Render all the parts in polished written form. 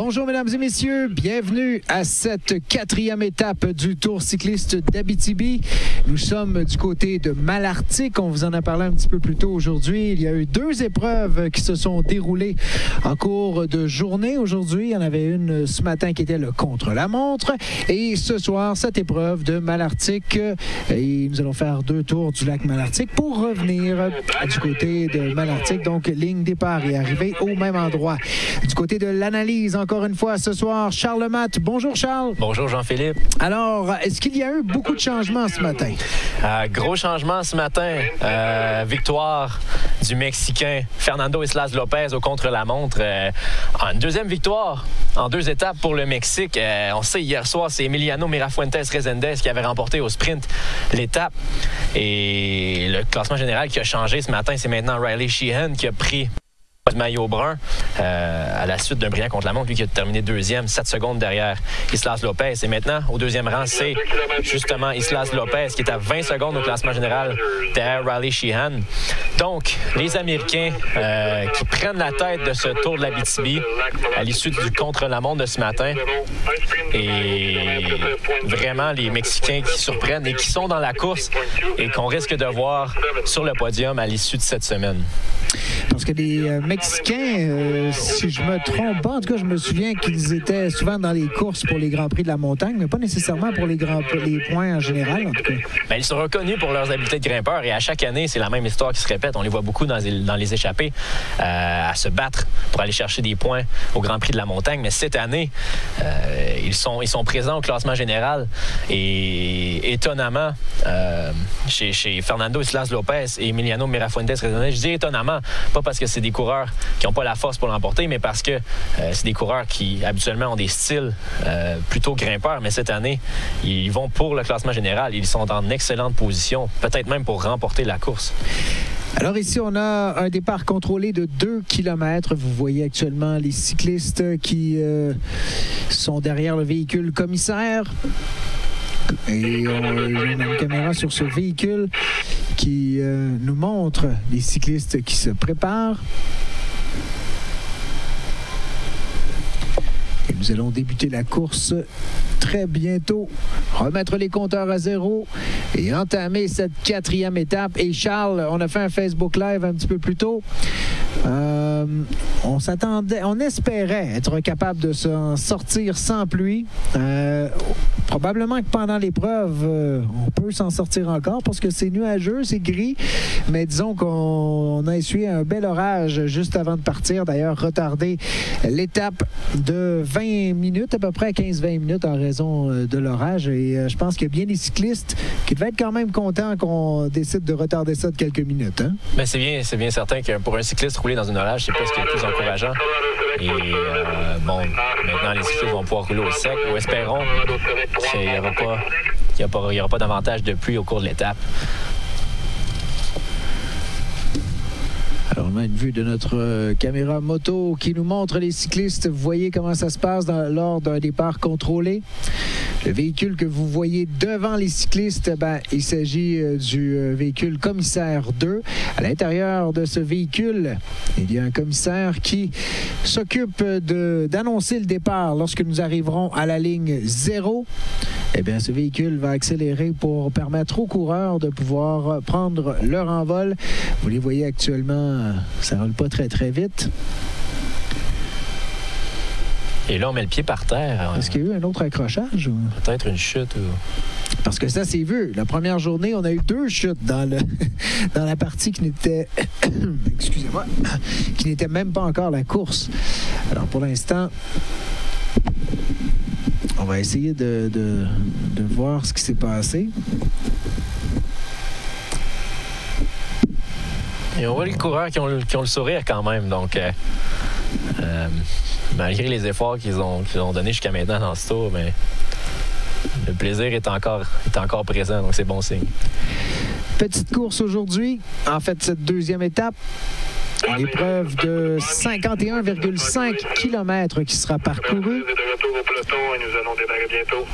Bonjour mesdames et messieurs, bienvenue à cette 4e étape du Tour cycliste d'Abitibi. Nous sommes du côté de Malartic, on vous en a parlé un petit peu plus tôt aujourd'hui. Il y a eu 2 épreuves qui se sont déroulées en cours de journée. Aujourd'hui, il y en avait une ce matin qui était le contre-la-montre et ce soir, cette épreuve de Malartic. Et nous allons faire 2 tours du lac Malartic pour revenir du côté de Malartic. Donc, ligne départ et arrivée au même endroit. Du côté de l'analyse, encore une fois, ce soir, Charles Lematte. Bonjour, Charles. Bonjour, Jean-Philippe. Alors, est-ce qu'il y a eu beaucoup de changements ce matin? Gros changement ce matin. Victoire du Mexicain Fernando Islas Lopez au contre-la-montre. Une deuxième victoire en 2 étapes pour le Mexique. On sait, hier soir, c'est Emiliano Mirafuentes Resendez qui avait remporté au sprint l'étape. Et le classement général qui a changé ce matin, c'est maintenant Riley Sheehan qui a pris le maillot brun à la suite d'un brillant contre-la-montre, lui qui a terminé 2e, 7 secondes derrière Islas Lopez. Et maintenant, au 2e rang, c'est justement Islas Lopez qui est à 20 secondes au classement général derrière Riley Sheehan. Donc, les Américains qui prennent la tête de ce Tour de l'Abitibi à l'issue du contre-la-montre de ce matin. Et vraiment, les Mexicains qui surprennent et qui sont dans la course et qu'on risque de voir sur le podium à l'issue de cette semaine. Parce que les Mexicains, si je me trompe pas, en tout cas, je me souviens qu'ils étaient souvent dans les courses pour les Grands Prix de la montagne, mais pas nécessairement pour les points en général, en tout cas. Bien, ils sont reconnus pour leurs habiletés de grimpeurs et à chaque année, c'est la même histoire qui se répète. On les voit beaucoup dans les échappées à se battre pour aller chercher des points au Grand Prix de la montagne. Mais cette année, ils sont présents au classement général et étonnamment, chez Fernando Islas Lopez et Emiliano Mirafuentes Resendez, je dis étonnamment, pas parce que c'est des coureurs qui n'ont pas la force pour l'emporter, mais parce que c'est des coureurs qui habituellement ont des styles plutôt grimpeurs, mais cette année, ils vont pour le classement général. Ils sont en excellente position, peut-être même pour remporter la course. Alors ici, on a un départ contrôlé de 2 km. Vous voyez actuellement les cyclistes qui sont derrière le véhicule commissaire. Et on a une caméra sur ce véhicule qui nous montre les cyclistes qui se préparent. Et nous allons débuter la course très bientôt, remettre les compteurs à zéro et entamer cette 4e étape. Et Charles, on a fait un Facebook Live un petit peu plus tôt. On espérait être capable de s'en sortir sans pluie. Probablement que pendant l'épreuve, on peut s'en sortir encore parce que c'est nuageux, c'est gris. Mais disons qu'on a essuyé un bel orage juste avant de partir. D'ailleurs, retardé l'étape de 20 minutes, à peu près 15-20 minutes en raison de l'orage. Et je pense qu'il y a bien des cyclistes qui devaient être quand même contents qu'on décide de retarder ça de quelques minutes. Hein? Bien, c'est bien certain que pour un cycliste, rouler dans une orage, c'est pas ce qui est le plus encourageant. Et maintenant, les cyclistes vont pouvoir rouler au sec. Nous espérons qu'il n'y aura pas davantage de pluie au cours de l'étape. Alors, on a une vue de notre caméra moto qui nous montre les cyclistes. Vous voyez comment ça se passe lors d'un départ contrôlé. Le véhicule que vous voyez devant les cyclistes, il s'agit du véhicule commissaire 2. À l'intérieur de ce véhicule, il y a un commissaire qui s'occupe d'annoncer le départ lorsque nous arriverons à la ligne 0. Eh bien, ce véhicule va accélérer pour permettre aux coureurs de pouvoir prendre leur envol. Vous les voyez actuellement, ça ne roule pas très, très vite. Et là, on met le pied par terre. Est-ce qu'il y a eu un autre accrochage? Ou... Peut-être une chute. Parce que ça, c'est vu. La première journée, on a eu 2 chutes dans la partie qui n'était... Excusez-moi. Qui n'était même pas encore la course. Alors, pour l'instant... On va essayer de voir ce qui s'est passé. Et on voit les coureurs qui ont le sourire quand même. Donc, malgré les efforts qu'ils ont donnés jusqu'à maintenant dans ce tour, mais le plaisir est encore présent. Donc, c'est bon signe. Petite course aujourd'hui. En fait, cette 2e étape. Une épreuve de 51,5 km qui sera parcourue. De retour au peloton et nous allons démarrer bientôt.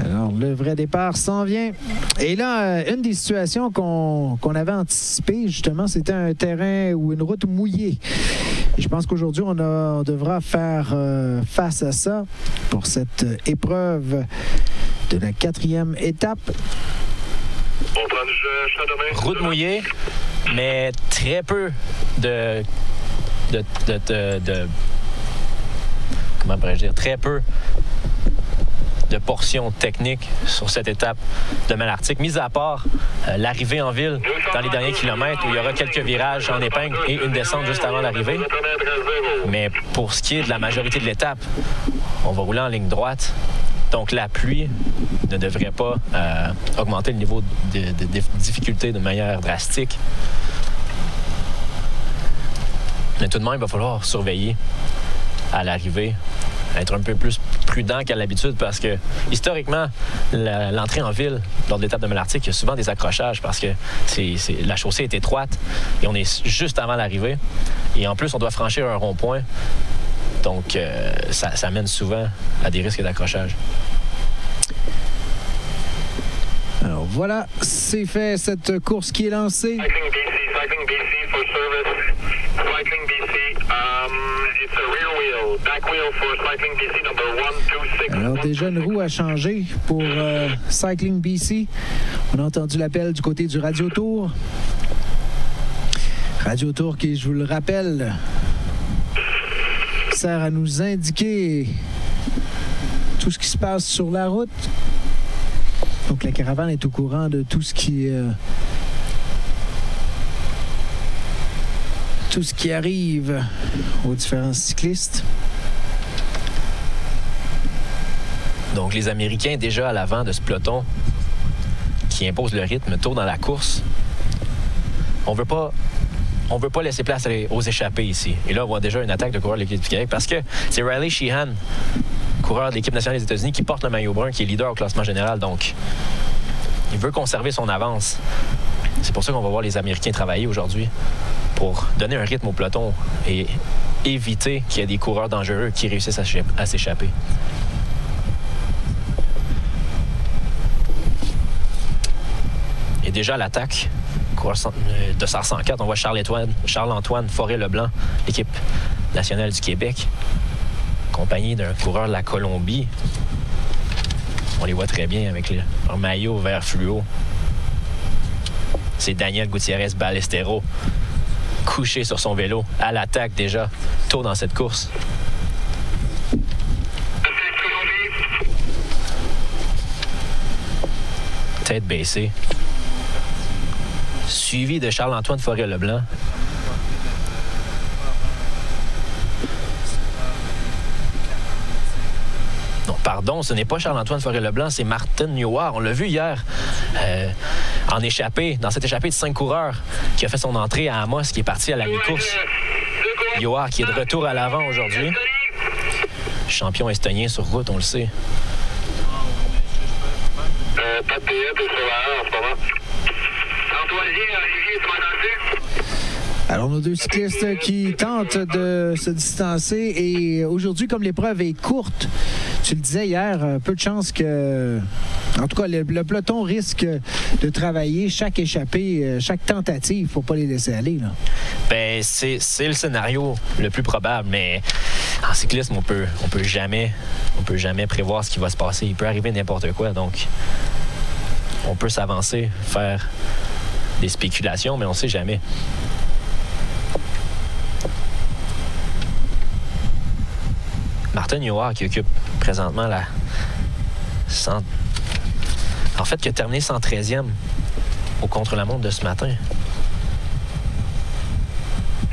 Alors le vrai départ s'en vient. Et là, une des situations qu'on avait anticipées, justement, c'était un terrain ou une route mouillée. Et je pense qu'aujourd'hui, on devra faire face à ça pour cette épreuve de la 4e étape. Route mouillée, mais très peu de comment pourrais-je dire, très peu de portions techniques sur cette étape de Malartic, mis à part l'arrivée en ville dans les derniers kilomètres où il y aura quelques virages en épingle et une descente juste avant l'arrivée. Mais pour ce qui est de la majorité de l'étape, on va rouler en ligne droite. Donc la pluie ne devrait pas augmenter le niveau de difficulté de manière drastique. Mais tout de même, il va falloir surveiller à l'arrivée, être un peu plus prudent qu'à l'habitude parce que, historiquement, l'entrée en ville lors de l'étape de Malartic, il y a souvent des accrochages parce que la chaussée est étroite et on est juste avant l'arrivée. Et en plus, on doit franchir un rond-point. Donc, ça mène souvent à des risques d'accrochage. Alors voilà, c'est fait, cette course qui est lancée. Cycling BC for service. Cycling BC, it's a rear wheel. Back wheel for Cycling BC number 126. Alors déjà, une roue a changé pour Cycling BC. On a entendu l'appel du côté du Radio Tour. Radio Tour qui, je vous le rappelle, sert à nous indiquer tout ce qui se passe sur la route. Donc la caravane est au courant de tout ce qui arrive aux différents cyclistes. Donc les Américains déjà à l'avant de ce peloton qui impose le rythme tôt dans la course. On veut pas laisser place aux échappées ici. Et là, on voit déjà une attaque de coureur de l'équipe du Québec parce que c'est Riley Sheehan, coureur de l'équipe nationale des États-Unis, qui porte le maillot brun, qui est leader au classement général. Donc, il veut conserver son avance. C'est pour ça qu'on va voir les Américains travailler aujourd'hui pour donner un rythme au peloton et éviter qu'il y ait des coureurs dangereux qui réussissent à s'échapper. Et déjà, l'attaque, coureur de SAR 104, on voit Charles-Antoine Forêt-Leblanc, l'équipe nationale du Québec, accompagné d'un coureur de la Colombie. On les voit très bien avec leur maillot vert fluo. C'est Daniel Gutiérrez Ballesteros, couché sur son vélo, à l'attaque déjà, tôt dans cette course. Tête baissée. Suivi de Charles-Antoine Forêt-Leblanc. Non, pardon, ce n'est pas Charles-Antoine Forêt-Leblanc, c'est Martin Newar. On l'a vu hier en échappée, dans cette échappée de 5 coureurs qui a fait son entrée à Amos, qui est parti à la mi-course. Newar qui est de retour à l'avant aujourd'hui. Champion estonien sur route, on le sait. Pas de PS sur la 1 en ce moment. Olivier, tu m'as entendu? Alors, nos deux cyclistes qui tentent de se distancer. Et aujourd'hui, comme l'épreuve est courte, tu le disais hier, peu de chance que... En tout cas, le peloton risque de travailler chaque échappée, chaque tentative. Il ne faut pas les laisser aller, là. Ben, c'est le scénario le plus probable, mais en cyclisme, on peut jamais prévoir ce qui va se passer. Il peut arriver n'importe quoi, donc on peut s'avancer, faire des spéculations, mais on ne sait jamais. Martin Newar qui occupe présentement la... En fait, qui a terminé 113e au contre-la-montre de ce matin.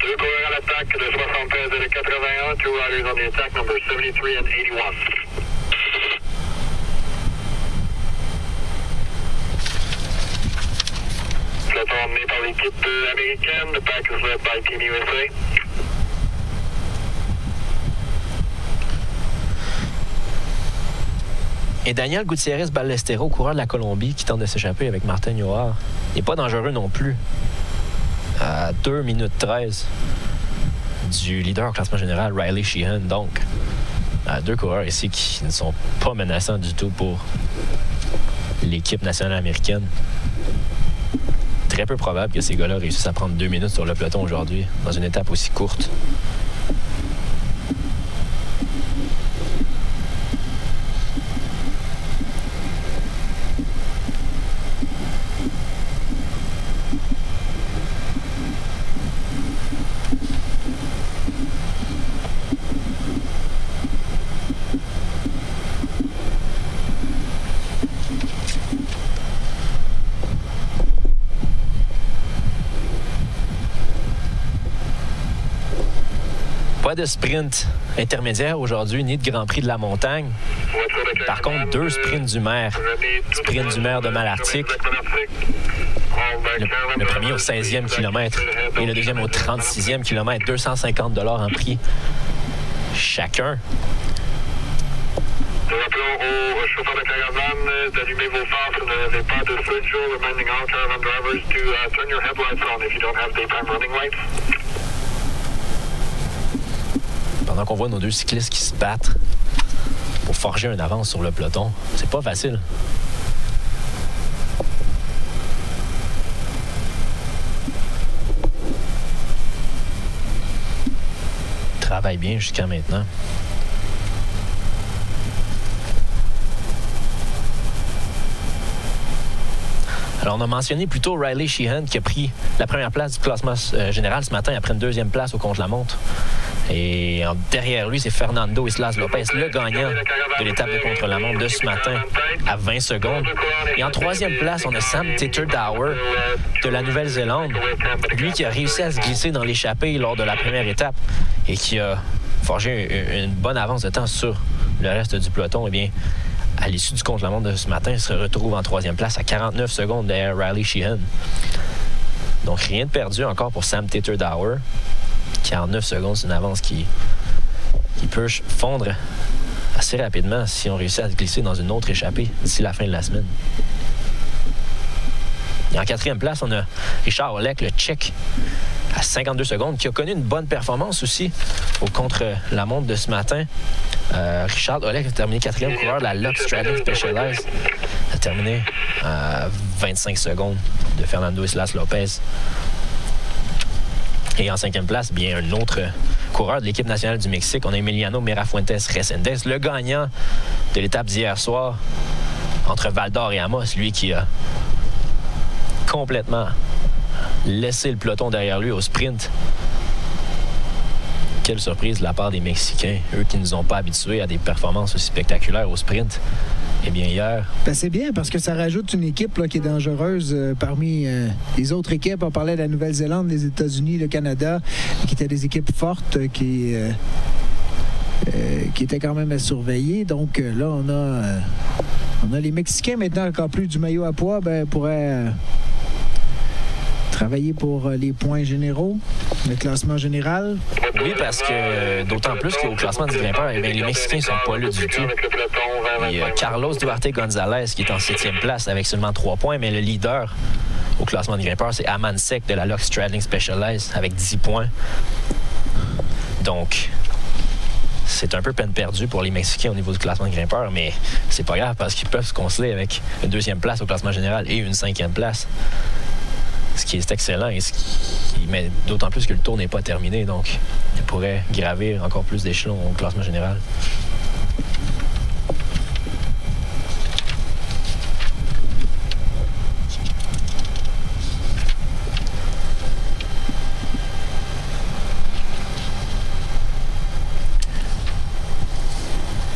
Deux coureurs à l'attaque, de 73 et de 81. Two riders on the attack, number 73 and 81. Peloton emmené par l'équipe américaine. The pack is led by Team USA. Et Daniel Gutiérrez Ballesteros, coureur de la Colombie, qui tente de s'échapper avec Martin Newar, n'est pas dangereux non plus. À 2 minutes 13 du leader au classement général, Riley Sheehan. Donc, deux coureurs ici qui ne sont pas menaçants du tout pour l'équipe nationale américaine. Très peu probable que ces gars-là réussissent à prendre 2 minutes sur le peloton aujourd'hui, dans une étape aussi courte. Pas de sprint intermédiaire aujourd'hui, ni de Grand Prix de la montagne. Par contre, 2 sprints du maire. Sprint du maire de Malartic. Le premier au 16e kilomètre et le deuxième au 36e kilomètre. 250 $ en prix chacun. Nous rappelons aux chauffeurs de caravane d'allumer vos phares si vous n'avez pas de feu de jour, reminding all caravan drivers to turn your headlights on if you don't have daytime running lights. Pendant qu'on voit nos 2 cyclistes qui se battent pour forger une avance sur le peloton, c'est pas facile. Ils travaillent bien jusqu'à maintenant. Alors, on a mentionné plutôt Riley Sheehan qui a pris la première place du classement général ce matin après une 2e place au contre-la-montre. Et derrière lui, c'est Fernando Islas Lopez, le gagnant de l'étape de contre-la-montre de ce matin à 20 secondes. Et en 3e place, on a Sam Titterdauer de la Nouvelle-Zélande. Lui qui a réussi à se glisser dans l'échappée lors de la première étape et qui a forgé une bonne avance de temps sur le reste du peloton. Eh bien, à l'issue du contre-la-montre de ce matin, il se retrouve en 3e place à 49 secondes derrière Riley Sheehan. Donc, rien de perdu encore pour Sam Titterdauer. 49 secondes, c'est une avance qui peut fondre assez rapidement si on réussit à se glisser dans une autre échappée d'ici la fin de la semaine. Et en 4e place, on a Richard Olek, le Tchèque, à 52 secondes, qui a connu une bonne performance aussi au contre-la-montre de ce matin. Richard Olek a terminé 4e coureur de la Lux Stradling Specialized. A terminé à 25 secondes de Fernando Islas Lopez. Et en 5e place, bien un autre coureur de l'équipe nationale du Mexique. On a Emiliano Mirafuentes Resendez, le gagnant de l'étape d'hier soir entre Val-d'Or et Amos. Lui qui a complètement laissé le peloton derrière lui au sprint. Quelle surprise de la part des Mexicains, eux qui ne nous ont pas habitués à des performances aussi spectaculaires au sprint. Eh bien, hier... Ben, c'est bien parce que ça rajoute une équipe là, qui est dangereuse parmi les autres équipes. On parlait de la Nouvelle-Zélande, les États-Unis, le Canada, qui étaient des équipes fortes qui étaient quand même à surveiller. Donc là, on a les Mexicains maintenant, encore plus du maillot à poids, pourraient travailler pour les points généraux, le classement général. Oui, parce que d'autant plus qu'au classement du grimpeur, eh bien, les Mexicains ne sont pas là du tout. Il y a Carlos Duarte Gonzalez qui est en 7e place avec seulement 3 points, mais le leader au classement du grimpeur, c'est Aman Sek de la Lux Stradling Specialized avec 10 points. Donc, c'est un peu peine perdue pour les Mexicains au niveau du classement de grimpeur, mais c'est pas grave parce qu'ils peuvent se consoler avec une 2e place au classement général et une 5e place. Ce qui est excellent, mais d'autant plus que le tour n'est pas terminé, donc il pourrait gravir encore plus d'échelons au classement général.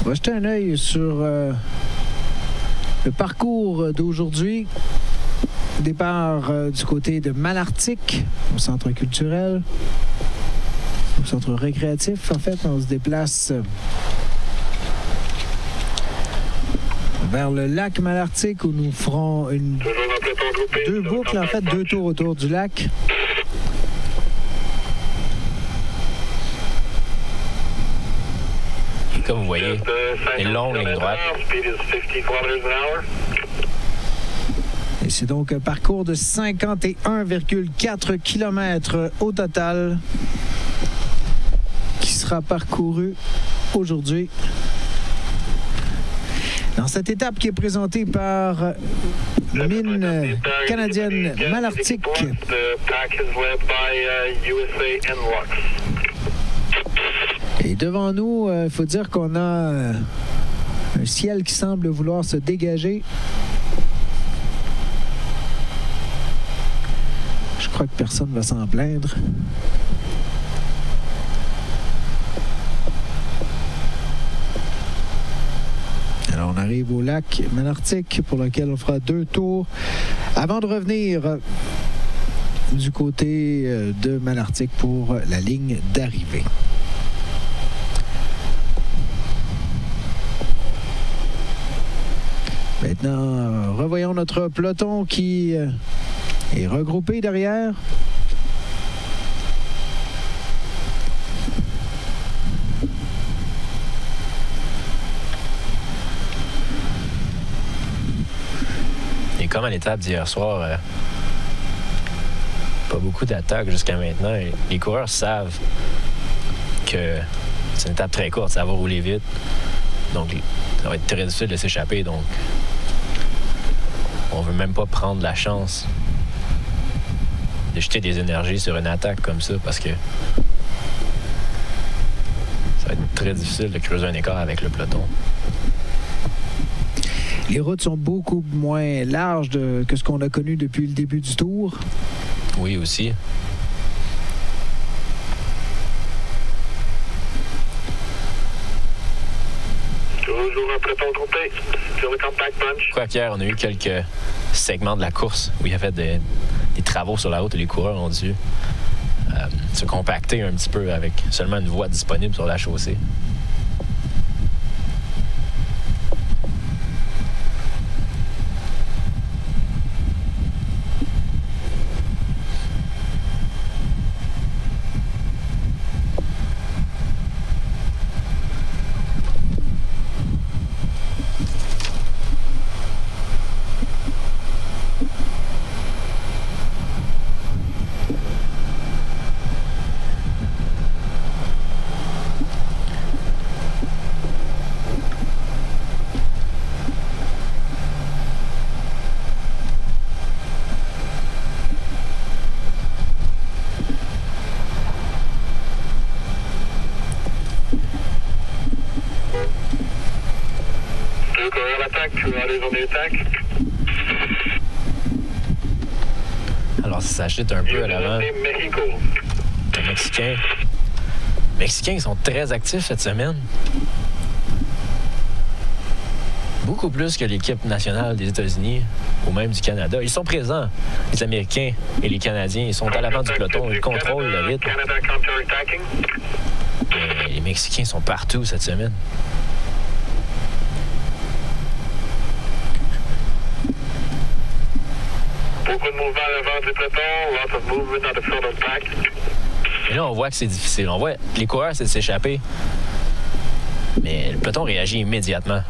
On va jeter un œil sur le parcours d'aujourd'hui. Départ du côté de Malartic, au centre culturel, au centre récréatif. En fait, on se déplace vers le lac Malartic où nous ferons deux boucles, en fait, 2 tours autour du lac. Comme vous voyez, une longue ligne droite. Et c'est donc un parcours de 51,4 km au total qui sera parcouru aujourd'hui. Dans Dans cette étape qui est présentée par Mine canadienne Malartic. Et devant nous, il faut dire qu'on a un ciel qui semble vouloir se dégager. Je crois que personne ne va s'en plaindre. Alors, on arrive au lac Malartic pour lequel on fera 2 tours avant de revenir du côté de Malartic pour la ligne d'arrivée. Maintenant, revoyons notre peloton qui est regroupé derrière. Et comme à l'étape d'hier soir, pas beaucoup d'attaques jusqu'à maintenant. Et les coureurs savent que c'est une étape très courte, ça va rouler vite. Donc, ça va être très difficile de s'échapper. Donc, on veut même pas prendre la chance de jeter des énergies sur une attaque comme ça parce que ça va être très difficile de creuser un écart avec le peloton. Les routes sont beaucoup moins larges que ce qu'on a connu depuis le début du Tour. Oui, aussi. Toujours un peloton groupé sur le compact bunch. Quoi qu'hier, on a eu quelques segments de la course où il y avait des travaux sur la route et les coureurs ont dû se compacter un petit peu avec seulement une voie disponible sur la chaussée. Alors, ça s'agite un peu à l'avant. Les Mexicains, ils sont très actifs cette semaine. Beaucoup plus que l'équipe nationale des États-Unis ou même du Canada. Ils sont présents, les Américains et les Canadiens. Ils sont à l'avant du peloton. Ils contrôlent le rythme. Mais les Mexicains sont partout cette semaine. Beaucoup de mouvements à l'avant du peloton, lots of movement at the front of the pack. Et là, on voit que c'est difficile. On voit les coureurs, c'est de s'échapper. Mais le peloton réagit immédiatement.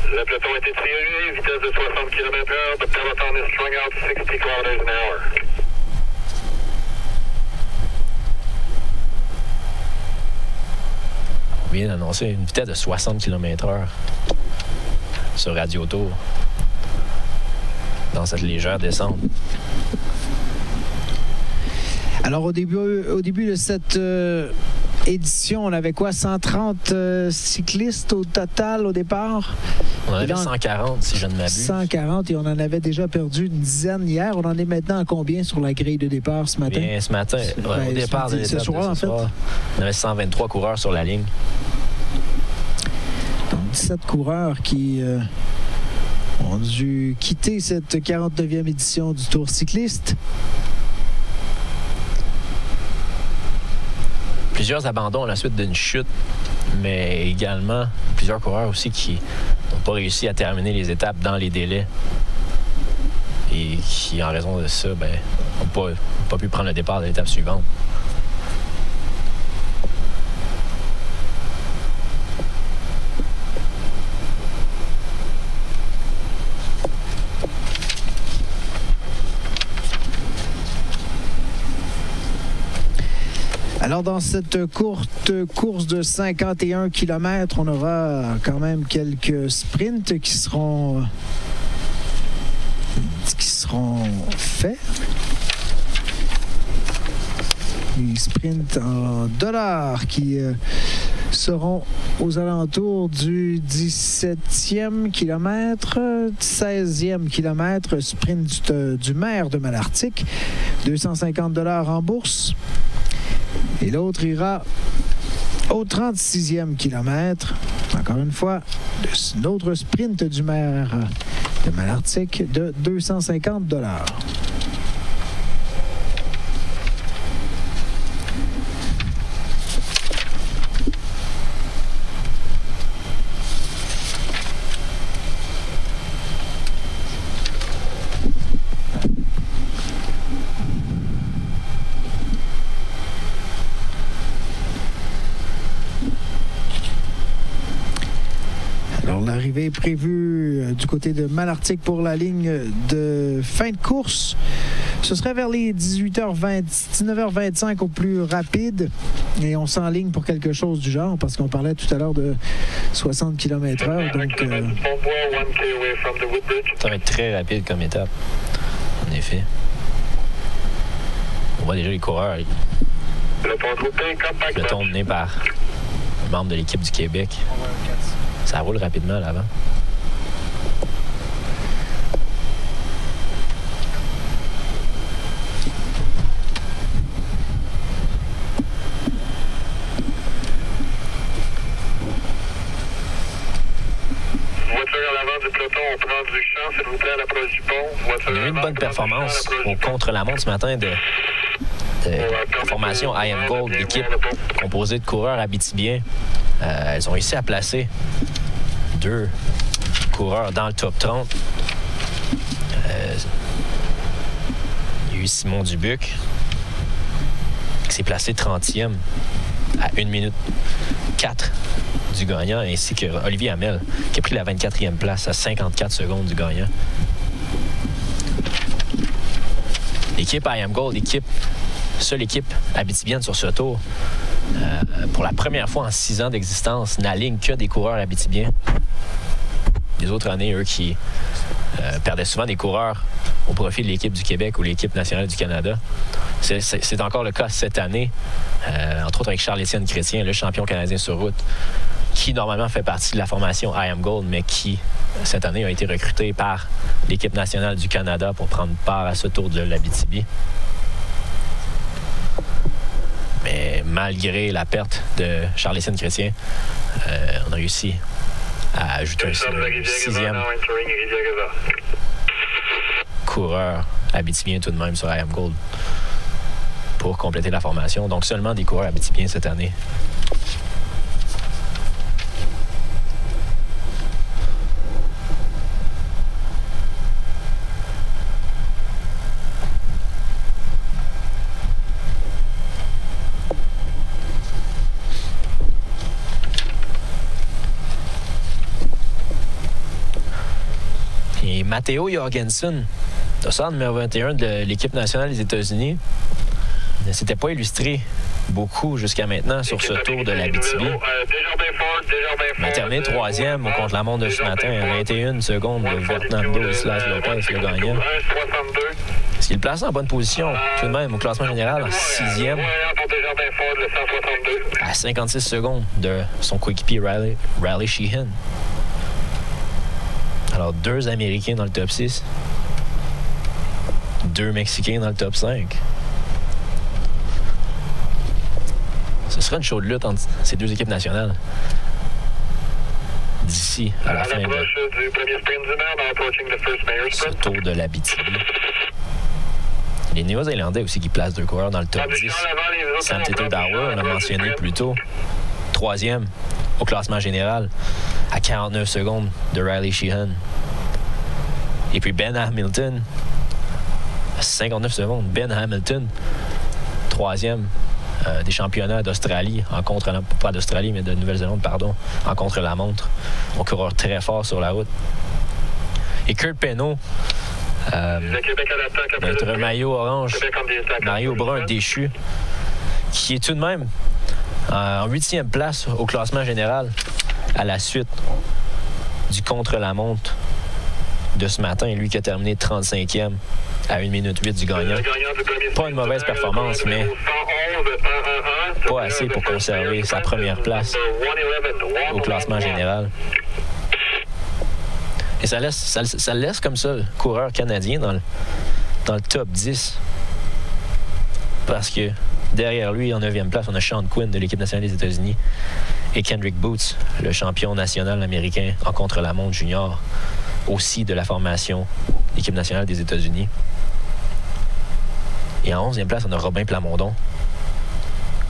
Le peloton est étiré, vitesse de 60 km/h. The peloton is strung out 60 km/h. On vient d'annoncer une vitesse de 60 km/h sur Radio Tour dans cette légère descente. Alors, au début de cette édition, on avait quoi? 130 cyclistes au total au départ? On en avait 140, si je ne m'abuse. 140, et on en avait déjà perdu une dizaine hier. On en est maintenant à combien sur la grille de départ ce matin? Bien, ce matin, au départ de l'étape ce soir, en fait. On avait 123 coureurs sur la ligne. Donc, 17 coureurs qui ont dû quitter cette 49e édition du Tour cycliste. Plusieurs abandons à la suite d'une chute, mais également plusieurs coureurs aussi qui n'ont pas réussi à terminer les étapes dans les délais et qui, en raison de ça, n'ont pas pu prendre le départ de l'étape suivante. Alors, dans cette courte course de 51 km, on aura quand même quelques sprints qui seront faits. Les sprints en dollars qui seront aux alentours du 17e kilomètre, 16e kilomètre, sprint du maire de Malartic, 250 $ en bourse. Et l'autre ira au 36e kilomètre. Encore une fois, l'autre sprint du maire de Malartic de 250 $. L'arrivée est prévue du côté de Malartic pour la ligne de fin de course. Ce serait vers les 19h25 au plus rapide. Et on s'enligne pour quelque chose du genre parce qu'on parlait tout à l'heure de 60 km/h. Donc, ça va être très rapide comme étape. En effet. On voit déjà les coureurs. Le ton mené par un membre de l'équipe du Québec. Ça roule rapidement à l'avant. Voiture à l'avant du peloton, on prend du champ, s'il vous plaît, à l'approche du pont. On a eu une bonne performance au contre-la-montre ce matin de la formation I Am Gold, l'équipe composée de coureurs abitibiens. Elles ont réussi à placer 2 coureurs dans le top 30. Il y a eu Simon Dubuc qui s'est placé 30e à 1 minute 4 du gagnant, ainsi que Olivier Hamel qui a pris la 24e place à 54 secondes du gagnant. L'équipe I Am Gold, seule équipe abitibienne sur ce tour, pour la première fois en 6 ans d'existence, n'aligne que des coureurs abitibiens. Les autres années, eux qui perdaient souvent des coureurs au profit de l'équipe du Québec ou l'équipe nationale du Canada. C'est encore le cas cette année, entre autres avec Charles-Étienne Chrétien, le champion canadien sur route, qui normalement fait partie de la formation I Am Gold, mais qui, cette année, a été recruté par l'équipe nationale du Canada pour prendre part à ce tour de l'Abitibi. Mais malgré la perte de Charles-Étienne Chrétien, on a réussi à ajouter un 6e coureur abitibien tout de même sur I Am Gold pour compléter la formation. Donc seulement des coureurs abitibiens cette année. Et Matteo Jorgensen, dossard numéro 21 de l'équipe nationale des États-Unis, ne s'était pas illustré beaucoup jusqu'à maintenant sur ce tour de l'Abitibi. Il a terminé 3e au contre-la-montre de ce matin, à 21 secondes de Fernando Islas Lopez, le gagnant. Ce qui le place en bonne position, tout de même, au classement général, en 6e, à 56 secondes de son coéquipier Riley Sheehan. Alors, 2 Américains dans le top 6, 2 Mexicains dans le top 5. Ce sera une chaude lutte entre ces 2 équipes nationales d'ici à la fin de ce tour de l'Abitibi. Les Néo-Zélandais aussi qui placent 2 coureurs dans le top 10. Sam Tete-Dawa, on l'a mentionné plus tôt, 3e au classement général, à 49 secondes de Riley Sheehan. Et puis Ben Hamilton, à 59 secondes. Ben Hamilton, 3e des championnats d'Australie, pas d'Australie, mais de Nouvelle-Zélande, pardon, en contre-la-montre. Un coureur très fort sur la route. Et Kurt Penneau, notre maillot orange, maillot brun déchu, qui est tout de même en 8e place au classement général à la suite du contre-la-montre de ce matin. Lui qui a terminé 35e à 1 minute 8 du gagnant. Pas une mauvaise performance, mais pas assez pour conserver sa première place au classement général. Et ça laisse comme ça le coureur canadien dans le top 10. Parce que derrière lui, en 9e place, on a Sean Quinn de l'équipe nationale des États-Unis et Kendrick Boots, le champion national américain en contre-la-montre junior, aussi de la formation de l'équipe nationale des États-Unis. Et en 11e place, on a Robin Plamondon,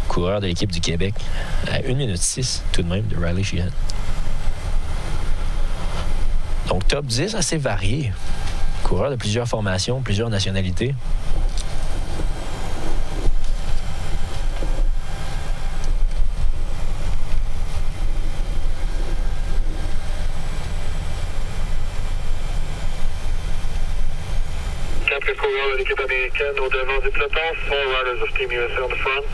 coureur de l'équipe du Québec, à 1 minute 6 tout de même de Riley Sheehan. Donc, top 10 assez varié. Coureur de plusieurs formations, plusieurs nationalités. Quatre coureurs de l'équipe américaine au devant du peloton. 4 riders of Team USA on the front.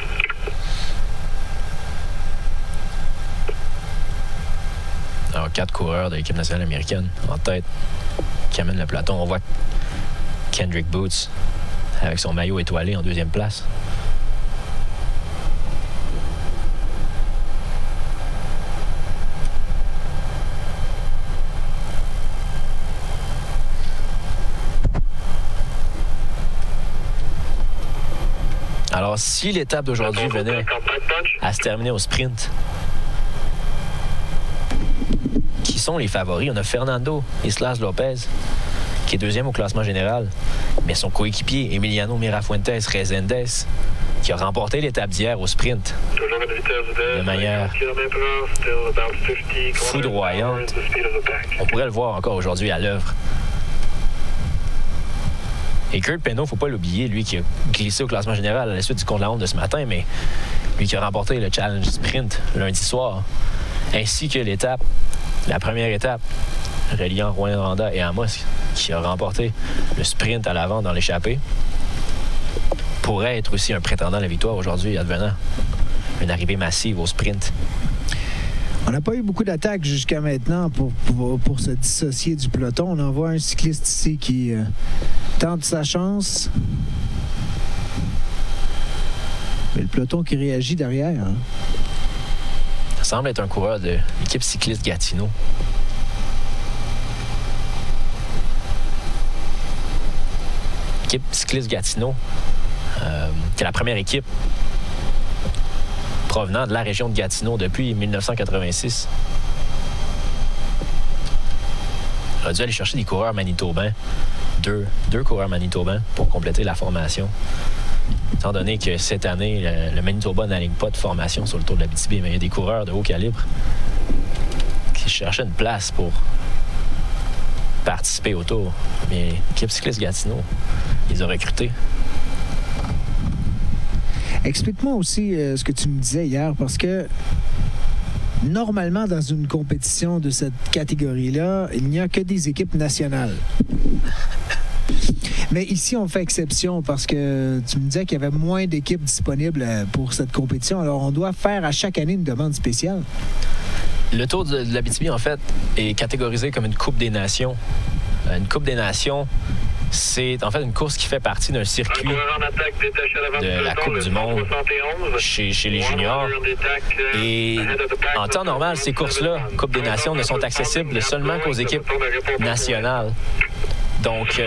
Alors, 4 coureurs de l'équipe nationale américaine en tête qui amènent le peloton. On voit Kendrick Boots avec son maillot étoilé en 2e place. Alors, si l'étape d'aujourd'hui venait à se terminer au sprint, qui sont les favoris? On a Fernando Islas Lopez, qui est 2e au classement général, mais son coéquipier, Emiliano Mirafuentes Rezendes, qui a remporté l'étape d'hier au sprint de manière foudroyante. On pourrait le voir encore aujourd'hui à l'œuvre. Et Kurt Penneau, il ne faut pas l'oublier, lui qui a glissé au classement général à la suite du contre-la-montre de ce matin, mais lui qui a remporté le Challenge Sprint lundi soir, ainsi que la première étape reliant Rouyn-Noranda et Amos, qui a remporté le sprint à l'avant dans l'échappée, pourrait être aussi un prétendant à la victoire aujourd'hui, advenant une arrivée massive au sprint. On n'a pas eu beaucoup d'attaques jusqu'à maintenant pour se dissocier du peloton. On en voit un cycliste ici qui tente sa chance. Mais le peloton qui réagit derrière. Hein. Ça semble être un coureur de l'équipe cycliste Gatineau. L'équipe cycliste Gatineau, qui est la première équipe provenant de la région de Gatineau depuis 1986. On a dû aller chercher des coureurs manitobains, deux coureurs manitobains pour compléter la formation. Étant donné que cette année, le Manitoba n'aligne pas de formation sur le Tour de l'Abitibi, mais il y a des coureurs de haut calibre qui cherchaient une place pour participer au Tour. Mais l'équipe cycliste Gatineau les a recrutés. Explique-moi aussi ce que tu me disais hier, parce que normalement, dans une compétition de cette catégorie-là, il n'y a que des équipes nationales. Mais ici, on fait exception parce que tu me disais qu'il y avait moins d'équipes disponibles pour cette compétition. Alors, on doit faire à chaque année une demande spéciale. Le Tour de l'Abitibi, en fait, est catégorisé comme une Coupe des Nations. Une Coupe des Nations, c'est en fait une course qui fait partie d'un circuit de la Coupe du Monde chez les juniors. Et en temps normal, ces courses-là, Coupe des Nations, ne sont accessibles seulement qu'aux équipes nationales. Donc,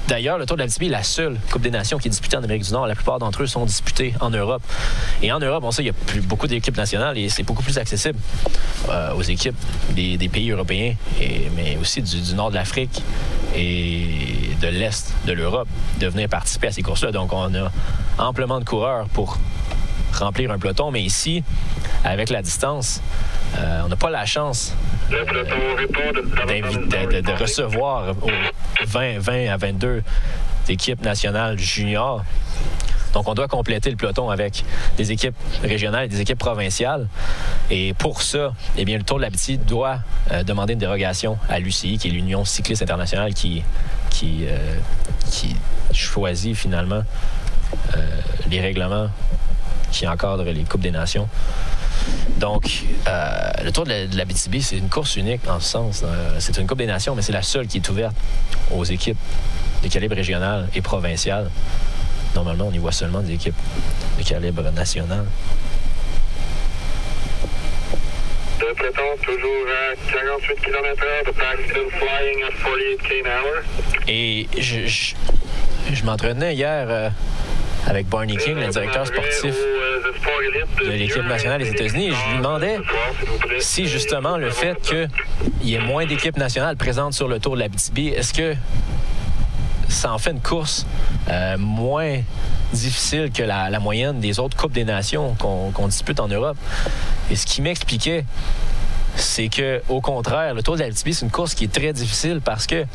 d'ailleurs, le Tour de l'Abitibi est la seule Coupe des Nations qui est disputée en Amérique du Nord. La plupart d'entre eux sont disputés en Europe. Et en Europe, on sait qu'il y a beaucoup d'équipes nationales et c'est beaucoup plus accessible aux équipes des pays européens, mais aussi du nord de l'Afrique et de l'est de l'Europe de venir participer à ces courses-là. Donc, on a amplement de coureurs pour remplir un peloton. Mais ici, avec la distance, on n'a pas la chance de recevoir aux 20 à 22 équipes nationales juniors. Donc, on doit compléter le peloton avec des équipes régionales et des équipes provinciales. Et pour ça, eh bien, le Tour de l'Abitibi doit demander une dérogation à l'UCI, qui est l'Union cycliste internationale qui choisit finalement les règlements qui encadre les Coupes des Nations. Donc, le Tour de l'Abitibi, c'est une course unique en ce sens. C'est une Coupe des Nations, mais c'est la seule qui est ouverte aux équipes de calibre régional et provincial. Normalement, on y voit seulement des équipes de calibre national. Le peloton toujours à 48 km/h, the pack still flying at 48 km/h. Et je m'entraînais hier avec Barney King, le directeur sportif de l'équipe nationale des États-Unis, et je lui demandais si justement le fait qu'il y ait moins d'équipes nationales présentes sur le Tour de l'Abitibi, est-ce que ça en fait une course moins difficile que la moyenne des autres Coupes des Nations qu'on dispute en Europe. Et ce qui m'expliquait, c'est que au contraire, le Tour de l'Abitibi, c'est une course qui est très difficile parce que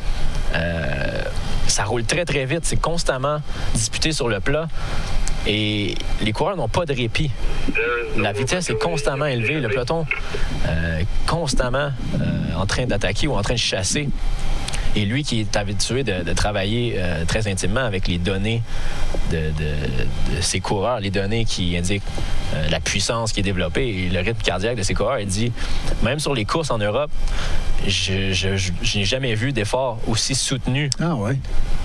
ça roule très, très vite. C'est constamment disputé sur le plat. Et les coureurs n'ont pas de répit. La vitesse est constamment élevée. Le peloton constamment en train d'attaquer ou en train de chasser. Et lui qui est habitué de travailler très intimement avec les données de ses coureurs, les données qui indiquent la puissance qui est développée et le rythme cardiaque de ses coureurs, il dit, même sur les courses en Europe, je n'ai jamais vu d'efforts aussi soutenus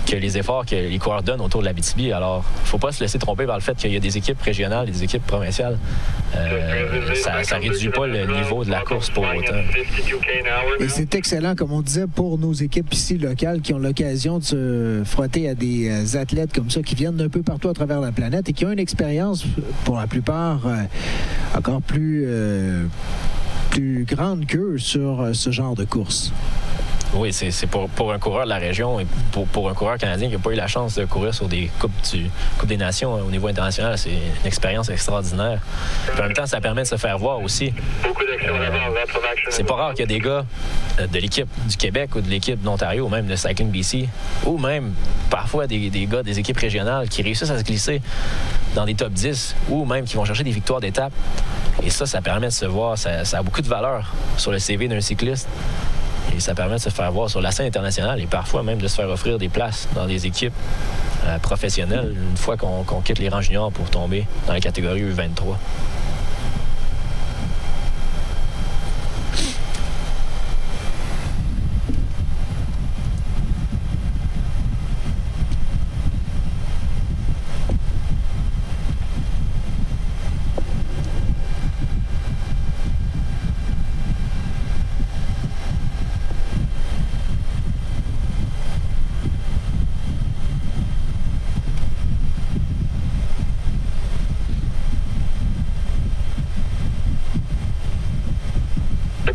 que les efforts que les coureurs donnent autour de l'Abitibi. Alors, il ne faut pas se laisser tromper par le fait qu'il y a des équipes régionales et des équipes provinciales. Ça ne réduit pas le niveau de la course pour autant. Et c'est excellent, comme on disait, pour nos équipes ici locales qui ont l'occasion de se frotter à des athlètes comme ça qui viennent d'un peu partout à travers la planète et qui ont une expérience, pour la plupart, encore plus grande qu'eux sur ce genre de course. Oui, c'est pour un coureur de la région et pour un coureur canadien qui n'a pas eu la chance de courir sur des Coupes des Nations au niveau international. C'est une expérience extraordinaire. Puis en même temps, ça permet de se faire voir aussi. C'est pas rare qu'il y a des gars de l'équipe du Québec ou de l'équipe de l'Ontario ou même de Cycling BC ou même parfois des gars des équipes régionales qui réussissent à se glisser dans des top 10 ou même qui vont chercher des victoires d'étape. Et ça permet de se voir. Ça a beaucoup de valeur sur le CV d'un cycliste. Et ça permet de se faire voir sur la scène internationale et parfois même de se faire offrir des places dans des équipes professionnelles une fois qu'on quitte les rangs juniors pour tomber dans la catégorie U23.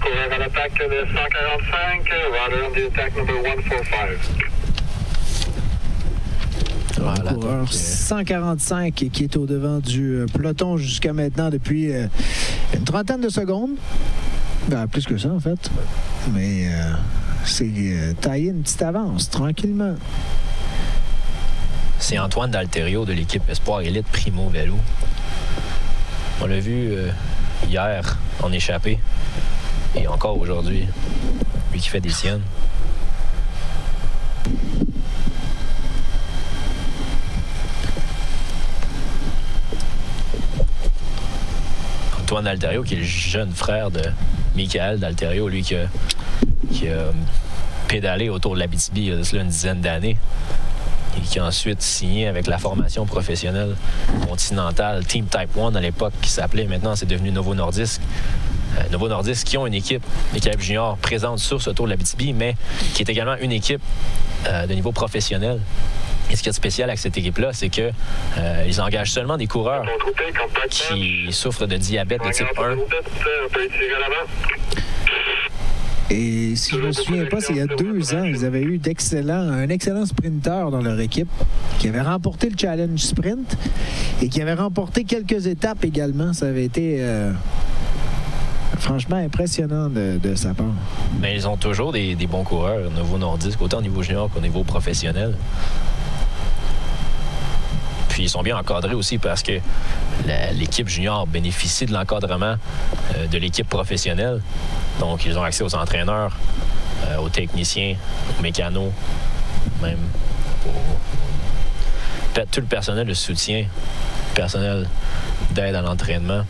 Coureur à l'attaque de 145, Roger on the attack number 145. Voilà, coureur 145 qui est au-devant du peloton jusqu'à maintenant depuis une trentaine de secondes. Ben, plus que ça, en fait. Mais c'est taillé une petite avance, tranquillement. C'est Antoine D'Alterio de l'équipe Espoir Élite Primo Vélo. On l'a vu hier en échappée. Et encore aujourd'hui, lui qui fait des siennes. Antoine D'Alterio, qui est le jeune frère de Michael D'Alterio, lui qui a pédalé autour de l'Abitibi il y a cela une dizaine d'années et qui a ensuite signé avec la formation professionnelle continentale Team Type 1 à l'époque qui s'appelait, maintenant c'est devenu Novo Nordisk. Novo Nordisk qui ont une équipe junior présente sur ce Tour de l'Abitibi, mais qui est également une équipe de niveau professionnel. Et ce qui est spécial avec cette équipe-là, c'est que ils engagent seulement des coureurs qui souffrent de diabète de type 1. Et si je ne me souviens pas, c'est il y a 2 ans, ils avaient eu un excellent sprinter dans leur équipe qui avait remporté le Challenge Sprint et qui avait remporté quelques étapes également. Ça avait été franchement impressionnant de sa part. Mais ils ont toujours des bons coureurs Novo Nordisk, autant au niveau junior qu'au niveau professionnel. Puis ils sont bien encadrés aussi parce que l'équipe junior bénéficie de l'encadrement de l'équipe professionnelle. Donc, ils ont accès aux entraîneurs, aux techniciens, aux mécanos, même tout le personnel de soutien personnel d'aide à l'entraînement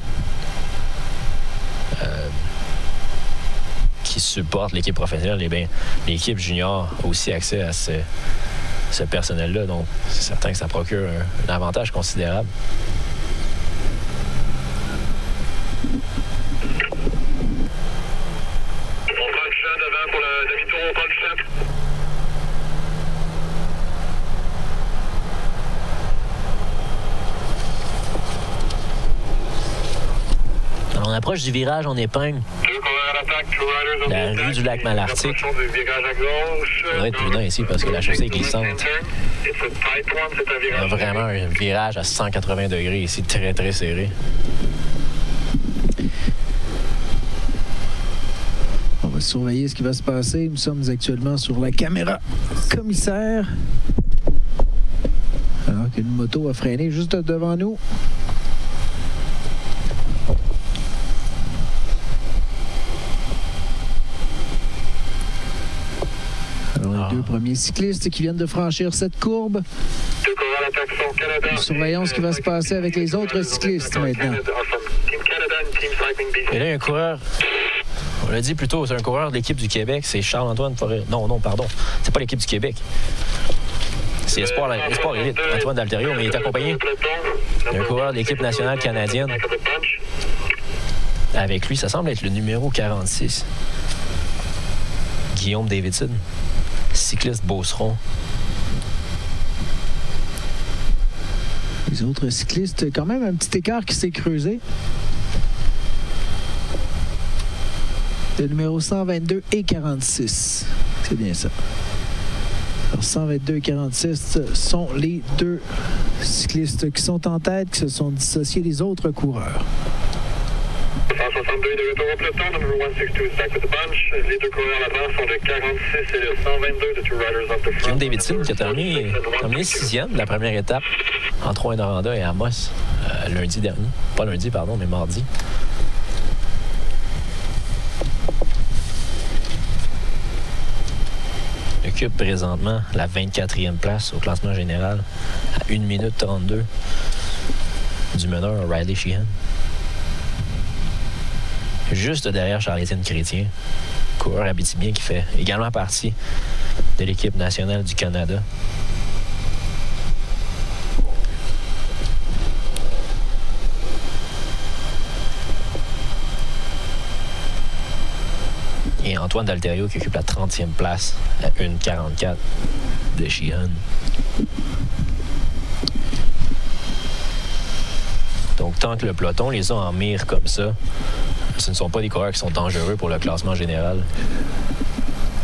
qui supporte l'équipe professionnelle, et bien, l'équipe junior a aussi accès à ce personnel-là. Donc, c'est certain que ça procure un avantage considérable. On prend le champ devant pour le demi-tour, on prend le champ. Alors, on approche du virage en épingle. La rue du lac Malartic. On va être prudent ici parce que la chaussée est glissante. Il y a vraiment un virage à 180 degrés ici, très, très serré. On va surveiller ce qui va se passer. Nous sommes actuellement sur la caméra commissaire. Alors qu'une moto a freiné juste devant nous. Les deux premiers cyclistes qui viennent de franchir cette courbe. Nous surveillons ce qui va se passer avec les autres cyclistes maintenant. Et là, un coureur, on l'a dit plus tôt, c'est un coureur de l'équipe du Québec, c'est Charles-Antoine Forêt. Non, pardon, c'est pas l'équipe du Québec. C'est Espoir Élite, Antoine D'Alterio, mais il est accompagné d'un coureur de l'équipe nationale canadienne. Avec lui, ça semble être le numéro 46, Guillaume Davidson. Cycliste Beauceron. Les autres cyclistes, quand même un petit écart qui s'est creusé. Le numéro 122 et 46. C'est bien ça. Alors 122 et 46 sont les deux cyclistes qui sont en tête, qui se sont dissociés des autres coureurs. 162 de retour au peloton, number 162 is back with the bunch. Les deux coureurs à l'avant sont de 46 et de 122, the two riders up the front. Guillaume Davidson qui a terminé 6e de la première étape entre Rouyn-Noranda et Amos lundi dernier. Pas lundi, pardon, mais mardi. Il occupe présentement la 24e place au classement général à 1 minute 32 du meneur Riley Sheehan. Juste derrière Charles-Étienne Chrétien, coureur abitibien qui fait également partie de l'équipe nationale du Canada. Et Antoine D'Alterio qui occupe la 30e place à 1,44 de Sheehan. Donc, tant que le peloton les a en mire comme ça, ce ne sont pas des coureurs qui sont dangereux pour le classement général.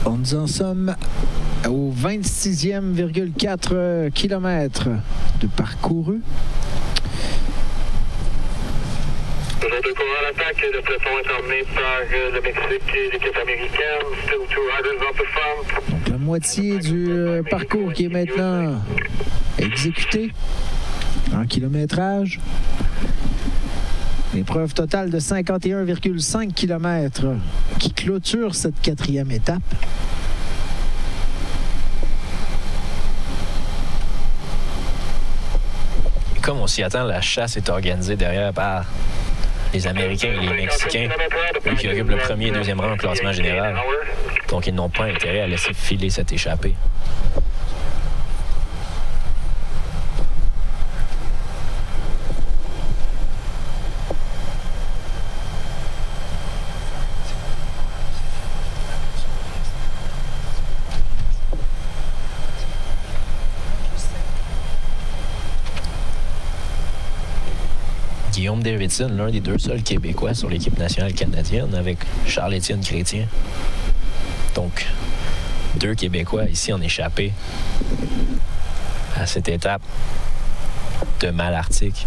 Nous en sommes au 26e,4 km de parcouru. Toujours deux coureurs à l'attaque. Le peloton est emmené par le Mexique et l'équipe américaine. Still two riders up the front. Donc, la moitié du parcours qui est maintenant exécuté en kilométrage. L'épreuve totale de 51,5 km qui clôture cette 4e étape. Comme on s'y attend, la chasse est organisée derrière par les Américains et les Mexicains, eux qui occupent le premier et deuxième rang au classement général. Donc, ils n'ont pas intérêt à laisser filer cette échappée. Guillaume Davidson, l'un des deux seuls Québécois sur l'équipe nationale canadienne avec Charles-Étienne Chrétien. Donc, deux Québécois ici en échappée à cette étape de Malartic.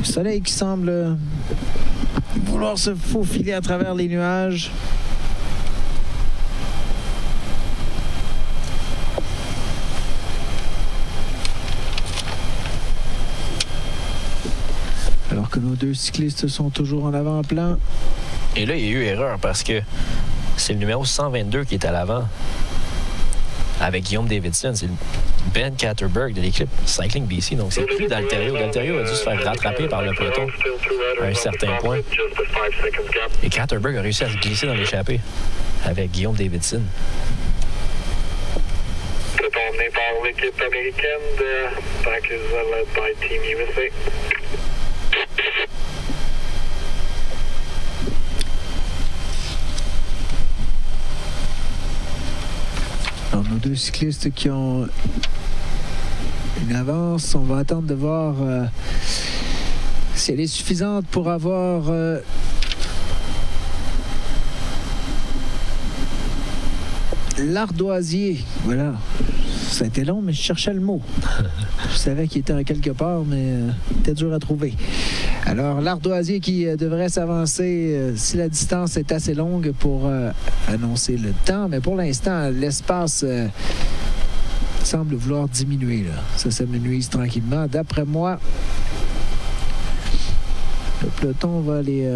Le soleil qui semble vouloir se faufiler à travers les nuages. Nos deux cyclistes sont toujours en avant-plan. Et là, il y a eu erreur parce que c'est le numéro 122 qui est à l'avant. Avec Guillaume Davidson, c'est Ben Catterberg de l'équipe Cycling BC. Donc, c'est plus d'Alterio. D'Alterio a dû se faire rattraper par le peloton à un certain point. Et Catterberg a réussi à se glisser dans l'échappée avec Guillaume Davidson. C'est emmené par l'équipe américaine. The pack is led by Team USA. Alors, nos deux cyclistes qui ont une avance, on va attendre de voir si elle est suffisante pour avoir l'ardoisier. Voilà. Ça a été long, mais je cherchais le mot. Je savais qu'il était quelque part, mais c'était dur à trouver. Alors, l'ardoisier qui devrait s'avancer si la distance est assez longue pour annoncer le temps. Mais pour l'instant, l'espace semble vouloir diminuer. Là. Ça s'amenuise tranquillement. D'après moi, le peloton va les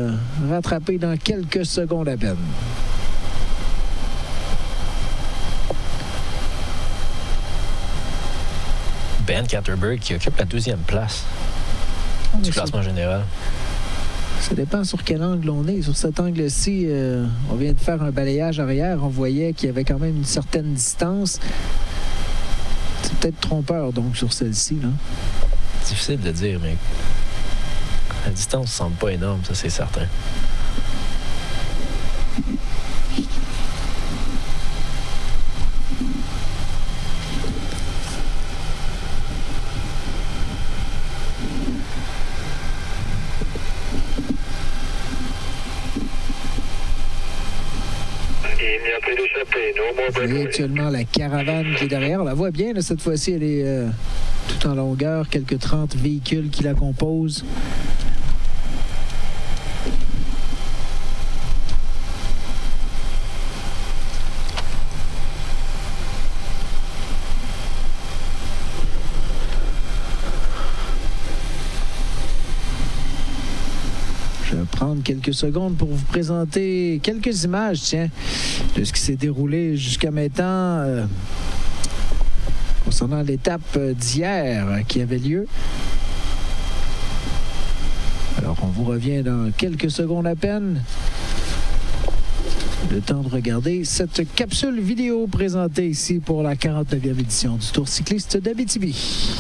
rattraper dans quelques secondes à peine. Ben Catterberg qui occupe la 12e place du classement général. Ça dépend sur quel angle on est. Sur cet angle-ci, on vient de faire un balayage arrière. On voyait qu'il y avait quand même une certaine distance. C'est peut-être trompeur, donc, sur celle-ci. Là. Difficile de dire, mais la distance ne semble pas énorme, ça, c'est certain. Vous voyez actuellement la caravane qui est derrière. On la voit bien, là, cette fois-ci, elle est tout en longueur. Quelques 30 véhicules qui la composent. Je vais prendre quelques secondes pour vous présenter quelques images, tiens, de ce qui s'est déroulé jusqu'à maintenant concernant l'étape d'hier qui avait lieu. Alors, on vous revient dans quelques secondes à peine. Le temps de regarder cette capsule vidéo présentée ici pour la 49e édition du Tour cycliste d'Abitibi.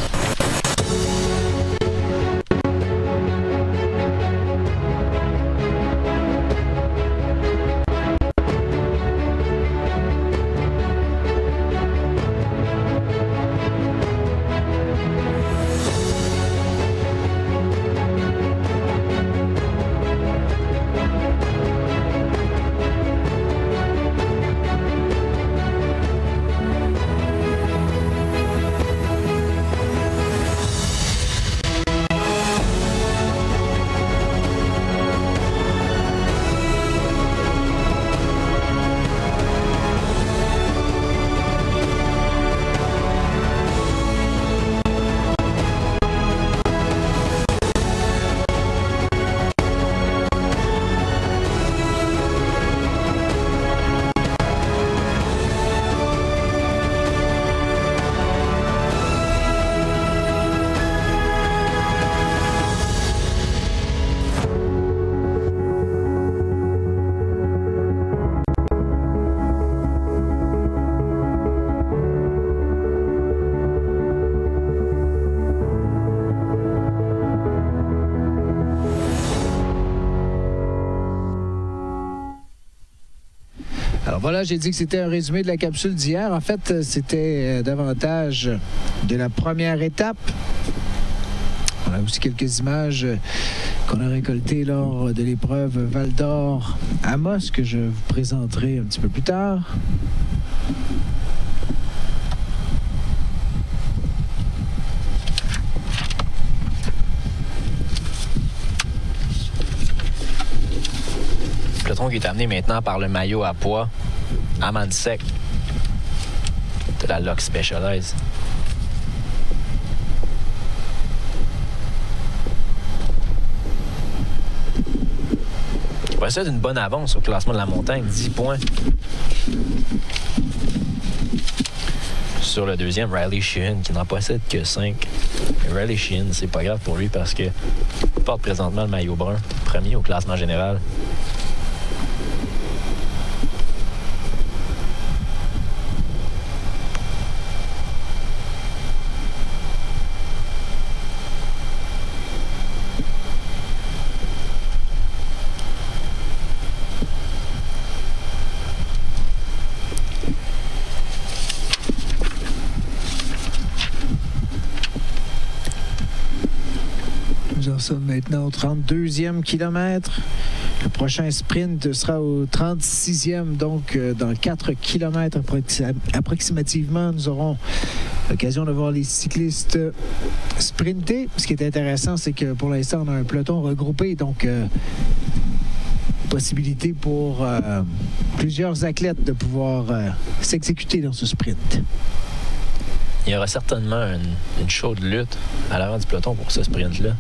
Alors voilà, j'ai dit que c'était un résumé de la capsule d'hier. En fait, c'était davantage de la première étape. On a aussi quelques images qu'on a récoltées lors de l'épreuve Val-d'Or-Amos que je vous présenterai un petit peu plus tard. Le peloton qui est amené maintenant par le maillot à poids Amansec de la Lok Specialized. possède une bonne avance au classement de la montagne, 10 points. Sur le deuxième, Riley Sheehan, qui n'en possède que 5. Riley Sheehan, c'est pas grave pour lui parce que il porte présentement le maillot brun, premier au classement général. Nous en sommes maintenant au 32e kilomètre. Le prochain sprint sera au 36e, donc dans 4 kilomètres approximativement. Nous aurons l'occasion de voir les cyclistes sprinter. Ce qui est intéressant, c'est que pour l'instant, on a un peloton regroupé, donc possibilité pour plusieurs athlètes de pouvoir s'exécuter dans ce sprint. Il y aura certainement une chaude lutte à l'avant du peloton pour ce sprint-là.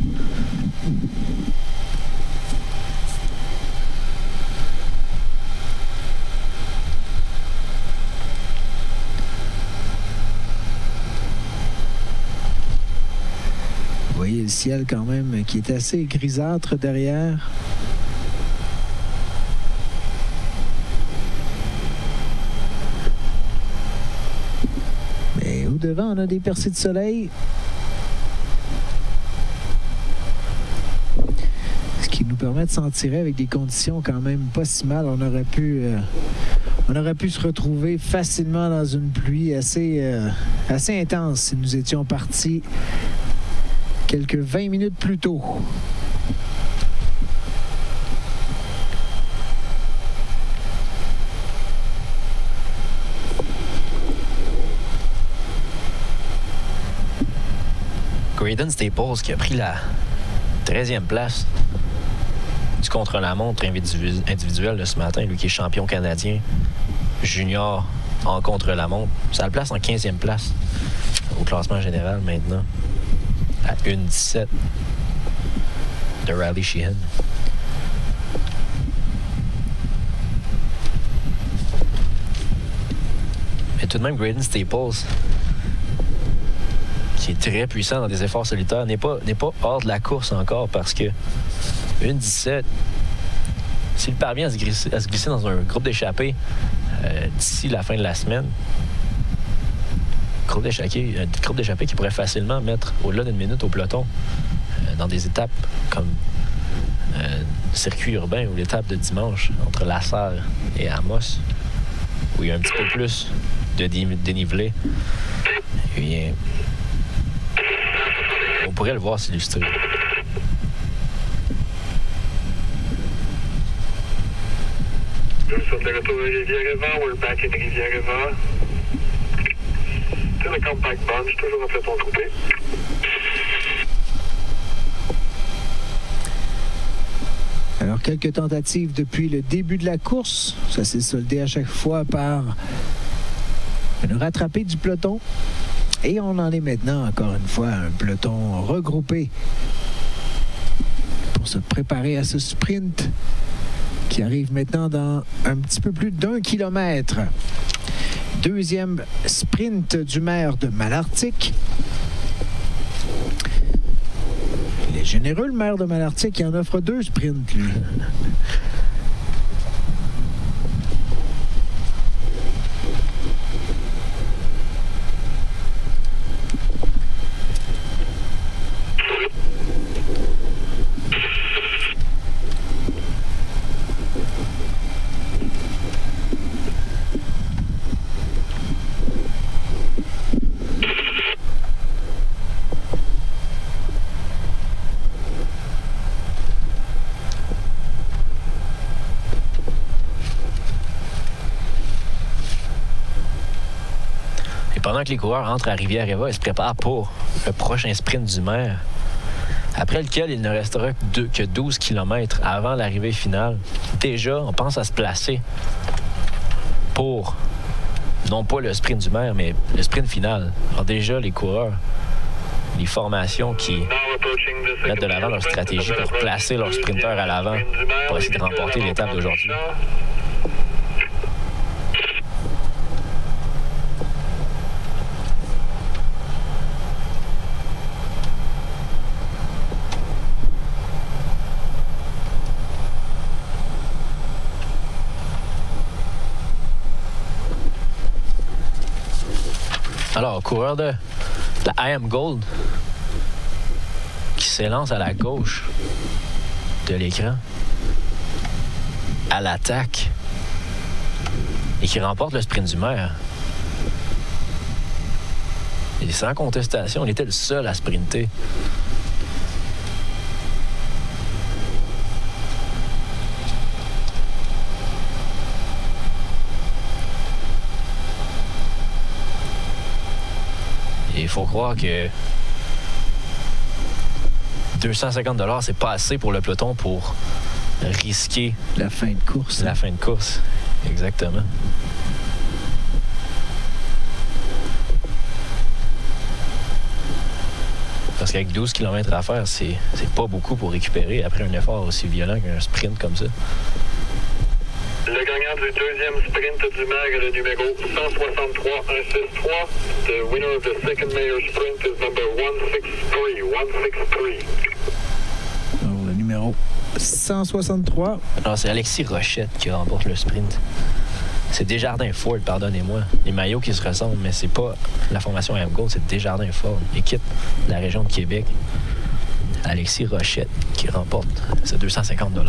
Vous voyez le ciel quand même qui est assez grisâtre derrière. Devant, on a des percées de soleil. Ce qui nous permet de s'en tirer avec des conditions quand même pas si mal. On aurait pu se retrouver facilement dans une pluie assez intense si nous étions partis quelques 20 minutes plus tôt. Graydon Staples qui a pris la 13e place du contre-la-montre individuel de ce matin, lui qui est champion canadien junior en contre-la-montre. Ça le place en 15e place au classement général maintenant, à 1,17 de Riley Sheehan. Mais tout de même, Graydon Staples, qui est très puissant dans des efforts solitaires, n'est pas hors de la course encore parce que 1,17, s'il parvient à se glisser dans un groupe d'échappés d'ici la fin de la semaine, groupe d'échappés qui pourrait facilement mettre au-delà d'une minute au peloton dans des étapes comme circuit urbain ou l'étape de dimanche entre La Sarre et Amos, où il y a un petit peu plus de dénivelé. Eh bien, on pourrait le voir s'illustrer. Nous sommes de retour à Rivière-Éva. We're back in Rivière-Éva. C'est le Compact Bunch, toujours en peloton groupé. Alors, quelques tentatives depuis le début de la course. Ça s'est soldé à chaque fois par une rattrapée du peloton. Et on en est maintenant, encore une fois, un peloton regroupé pour se préparer à ce sprint qui arrive maintenant dans un petit peu plus d'1 kilomètre. Deuxième sprint du maire de Malartic. Il est généreux, le maire de Malartic. Il en offre 2 sprints, lui. Pendant que les coureurs entrent à Rivière-Éva et se préparent pour le prochain sprint du maire, après lequel il ne restera que 12 km avant l'arrivée finale, déjà, on pense à se placer pour, non pas le sprint du maire, mais le sprint final. Alors déjà, les coureurs les formations qui mettent de l'avant leur stratégie pour placer leurs sprinteurs à l'avant pour essayer de remporter l'étape d'aujourd'hui. Alors, coureur de la I Am Gold qui s'élance à la gauche de l'écran à l'attaque et qui remporte le sprint du maire. Et sans contestation, il était le seul à sprinter. Il faut croire que 250 $, c'est pas assez pour le peloton pour risquer la fin de course. La fin de course, exactement. Parce qu'avec 12 km à faire, c'est pas beaucoup pour récupérer après un effort aussi violent qu'un sprint comme ça. Le gagnant du deuxième sprint du MAG est le numéro 163-163. The winner of the second mayor sprint is number 163. Alors, le numéro 163. Alors, c'est Alexis Rochette qui remporte le sprint. C'est Desjardins Ford, pardonnez-moi. Les maillots qui se ressemblent, mais c'est pas la formation AM Gold, c'est Desjardins Ford, équipe de la région de Québec. Alexis Rochette qui remporte ce 250 $.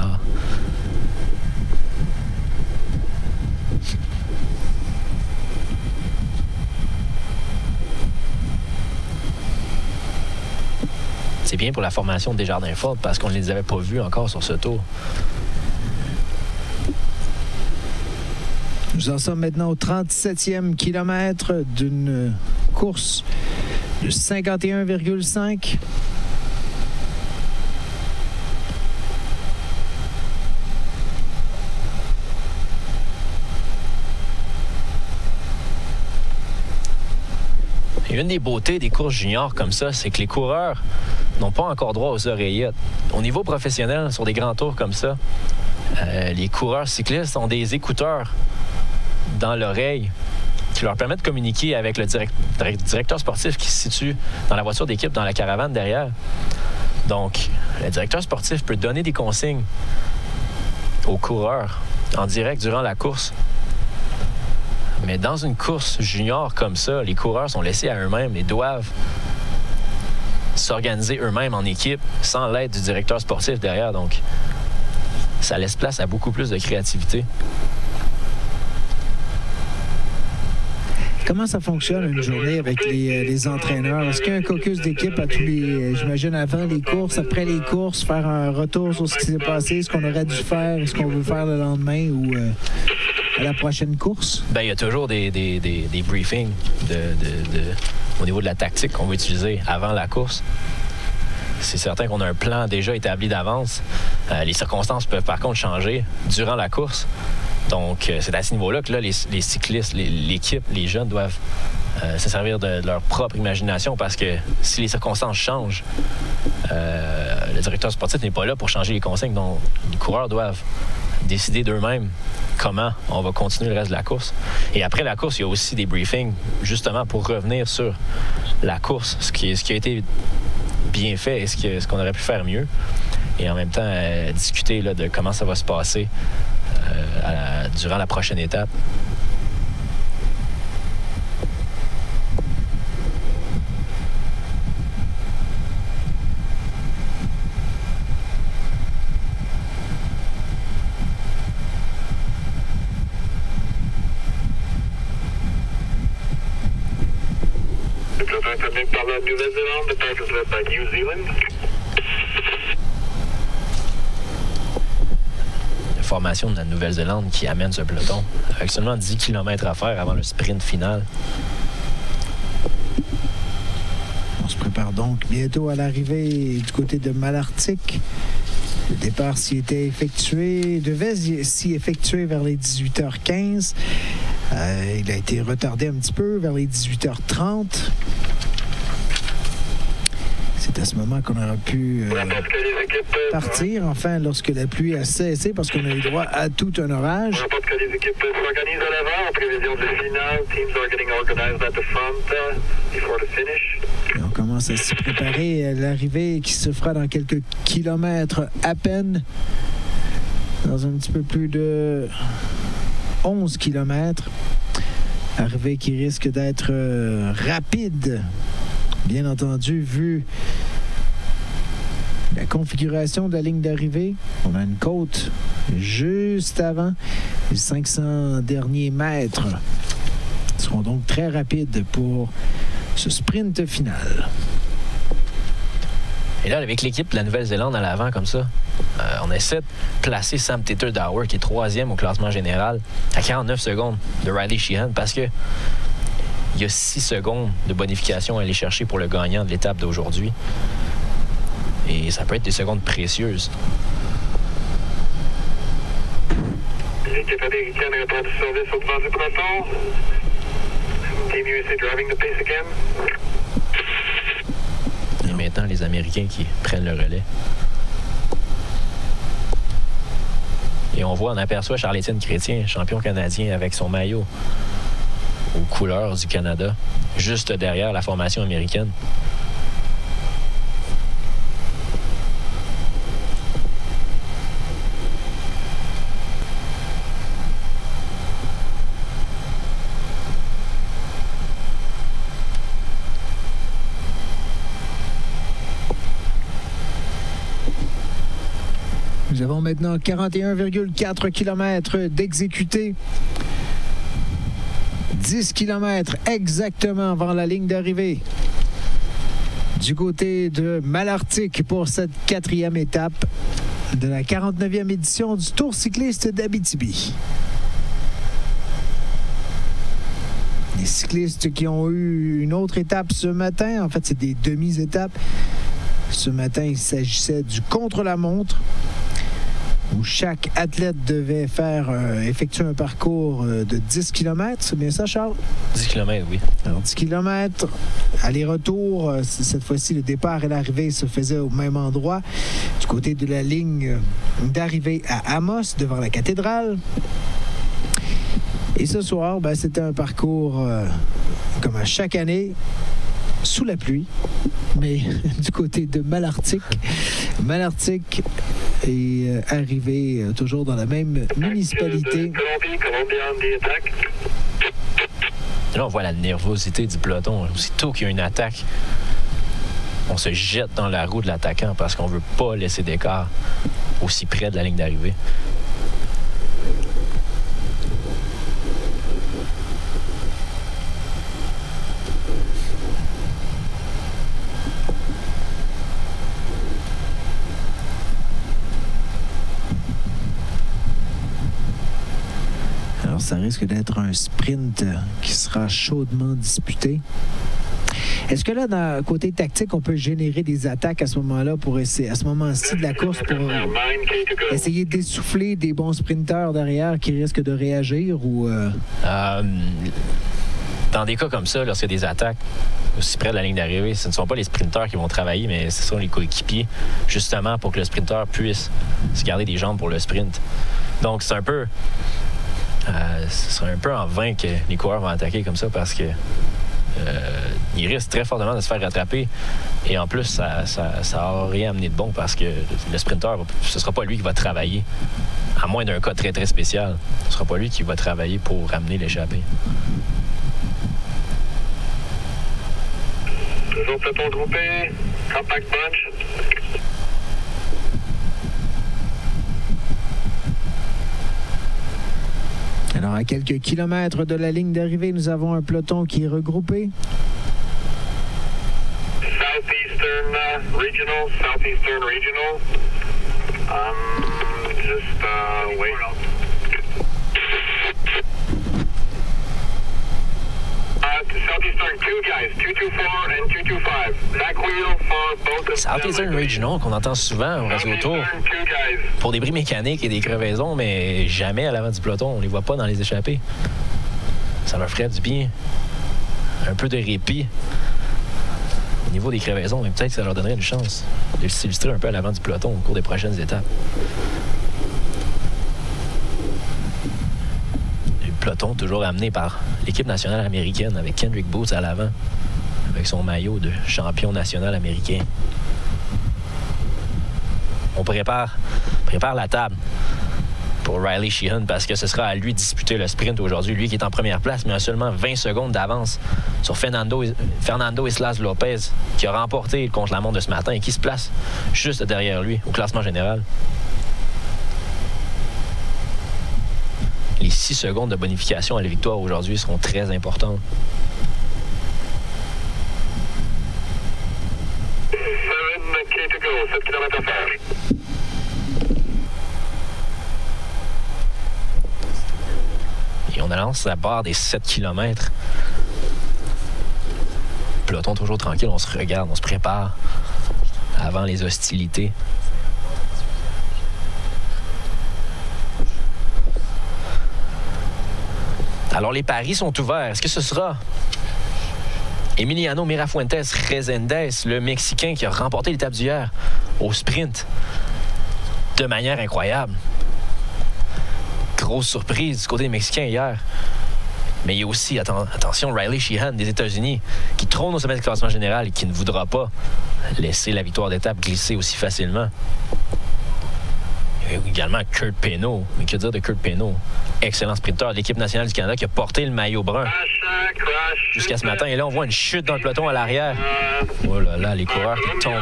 C'est bien pour la formation de Desjardins Ford parce qu'on ne les avait pas vus encore sur ce tour. Nous en sommes maintenant au 37e kilomètre d'une course de 51,5. Et une des beautés des courses juniors comme ça, c'est que les coureurs n'ont pas encore droit aux oreillettes. Au niveau professionnel, sur des grands tours comme ça, les coureurs cyclistes ont des écouteurs dans l'oreille qui leur permettent de communiquer avec le directeur sportif qui se situe dans la voiture d'équipe, dans la caravane derrière. Donc, le directeur sportif peut donner des consignes aux coureurs en direct durant la course. Mais dans une course junior comme ça, les coureurs sont laissés à eux-mêmes et doivent s'organiser eux-mêmes en équipe sans l'aide du directeur sportif derrière. Donc, ça laisse place à beaucoup plus de créativité. Comment ça fonctionne une journée avec les entraîneurs? Est-ce qu'il y a un caucus d'équipe à tous les... J'imagine avant les courses, après les courses, faire un retour sur ce qui s'est passé, ce qu'on aurait dû faire, ce qu'on veut faire le lendemain ou à la prochaine course? Bien, il y a toujours des briefings au niveau de la tactique qu'on va utiliser avant la course. C'est certain qu'on a un plan déjà établi d'avance. Les circonstances peuvent par contre changer durant la course. Donc, c'est à ce niveau-là que là, les cyclistes, l'équipe, les jeunes doivent se servir de leur propre imagination parce que si les circonstances changent, le directeur sportif n'est pas là pour changer les consignes. Donc, les coureurs doivent décider d'eux-mêmes comment on va continuer le reste de la course. Et après la course, il y a aussi des briefings justement pour revenir sur la course, ce qui a été bien fait et ce qu'on aurait pu faire mieux. Et en même temps, discuter là, de comment ça va se passer durant la prochaine étape. Le peloton est amené par la Nouvelle-Zélande, the pack is led by New Zealand. Formation de la Nouvelle-Zélande qui amène ce peloton avec seulement 10 km à faire avant le sprint final. On se prépare donc bientôt à l'arrivée du côté de Malartic. Le départ devait s'y effectuer vers les 18h15. Il a été retardé un petit peu vers les 18h30. C'est à ce moment qu'on aurait pu partir, enfin, lorsque la pluie a cessé, parce qu'on a eu droit à tout un orage. On rapporte que les équipes s'organisent à l'avant en prévision du final. Teams are getting organized at the front before the finish. Et on commence à s'y préparer à l'arrivée qui se fera dans quelques kilomètres à peine. Dans un petit peu plus de 11 kilomètres. Arrivée qui risque d'être rapide, bien entendu, vu la configuration de la ligne d'arrivée. On a une côte juste avant. Les 500 derniers mètres seront donc très rapides pour ce sprint final. Et là, avec l'équipe de la Nouvelle-Zélande à l'avant comme ça, on essaie de placer Sam Teeter-Dauer, qui est 3e au classement général, à 49 secondes de Riley Sheehan, parce que il y a 6 secondes de bonification à aller chercher pour le gagnant de l'étape d'aujourd'hui. Et ça peut être des secondes précieuses. L'équipe américaine répond du service au devant du peloton. Team USA driving the pace again. Et maintenant, les Américains qui prennent le relais. Et on aperçoit Charles-Étienne Chrétien, champion canadien avec son maillot aux couleurs du Canada, juste derrière la formation américaine. Nous avons maintenant 41,4 km d'exécutés. 10 km exactement avant la ligne d'arrivée. Du côté de Malartic pour cette 4e étape de la 49e édition du Tour cycliste d'Abitibi. Les cyclistes qui ont eu une autre étape ce matin, en fait, c'est des demi-étapes. Ce matin, il s'agissait du contre-la-montre, où chaque athlète devait effectuer un parcours de 10 km. C'est bien ça, Charles? 10 km, oui. Alors, 10 km, aller-retour. Cette fois-ci, le départ et l'arrivée se faisaient au même endroit, du côté de la ligne d'arrivée à Amos, devant la cathédrale. Et ce soir, c'était un parcours comme à chaque année, sous la pluie, mais du côté de Malartic. Malartic est arrivé toujours dans la même municipalité. Là, on voit la nervosité du peloton. Aussitôt qu'il y a une attaque, on se jette dans la roue de l'attaquant parce qu'on ne veut pas laisser d'écart aussi près de la ligne d'arrivée. Ça risque d'être un sprint qui sera chaudement disputé. Est-ce que là, d'un côté tactique, on peut générer des attaques à ce moment-là pour essayer, à ce moment-ci de la course, pour essayer d'essouffler des bons sprinteurs derrière qui risquent de réagir ou Dans des cas comme ça, lorsqu'il y a des attaques aussi près de la ligne d'arrivée, ce ne sont pas les sprinteurs qui vont travailler, mais ce sont les coéquipiers, justement pour que le sprinteur puisse se garder des jambes pour le sprint. Donc, c'est un peu... ce serait un peu en vain que les coureurs vont attaquer comme ça parce que ils risquent très fortement de se faire rattraper. Et en plus, ça n'a rien amené de bon parce que le sprinter, ce ne sera pas lui qui va travailler, à moins d'un cas très, très spécial. Ce ne sera pas lui qui va travailler pour ramener l'échappée. Toujours peloton groupé, compact bunch. Alors, à quelques kilomètres de la ligne d'arrivée, nous avons un peloton qui est regroupé. Southeastern Regional. Just wait. Southeastern, 2 guys, 224 and 225. Back wheel for both of them. Southeastern Regional, qu'on entend souvent au réseau Tour pour des bris mécaniques et des crevaisons, mais jamais à l'avant du peloton. On les voit pas dans les échappées. Ça leur ferait du bien. Un peu de répit niveau des crevaisons, mais peut-être que ça leur donnerait une chance de s'illustrer un peu à l'avant du peloton au cours des prochaines étapes. Le peloton toujours amené par l'équipe nationale américaine avec Kendrick Boots à l'avant, avec son maillot de champion national américain. On prépare la table pour Riley Sheehan parce que ce sera à lui de disputer le sprint aujourd'hui. Lui qui est en première place, mais a seulement 20 secondes d'avance sur Fernando Islas Lopez, qui a remporté le contre-la-montre de ce matin et qui se place juste derrière lui au classement général. Les 6 secondes de bonification à la victoire aujourd'hui seront très importantes. 7 to go, 7 km à faire. Et on avance la barre des 7 km. Peloton toujours tranquille, on se regarde, on se prépare avant les hostilités. Alors les paris sont ouverts. Est-ce que ce sera Emiliano Mirafuentes Reséndez, le Mexicain qui a remporté l'étape d'hier au sprint de manière incroyable? Grosse surprise du côté des Mexicains hier. Mais il y a aussi, attention, Riley Sheehan des États-Unis qui trône au sommet du classement général et qui ne voudra pas laisser la victoire d'étape glisser aussi facilement. Il y a également Kurt Penneau. Mais que dire de Kurt Penneau? Excellent sprinteur de l'équipe nationale du Canada qui a porté le maillot brun jusqu'à ce matin. Et là, on voit une chute dans le peloton à l'arrière. Oh là là, les coureurs qui tombent.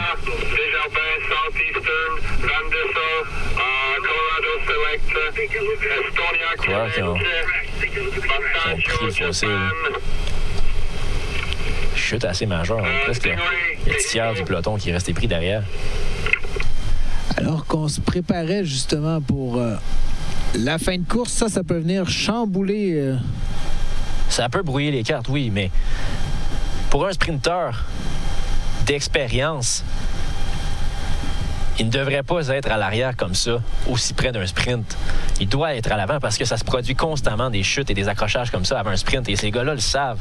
Coureurs qui ont pris le fossé. Chute assez majeure. Presque le tiers du peloton qui est resté pris derrière. Alors qu'on se préparait justement pour la fin de course, ça peut venir chambouler. Ça peut brouiller les cartes, oui, mais pour un sprinteur d'expérience, il ne devrait pas être à l'arrière comme ça, aussi près d'un sprint. Il doit être à l'avant parce que ça se produit constamment des chutes et des accrochages comme ça avant un sprint. Et ces gars-là le savent.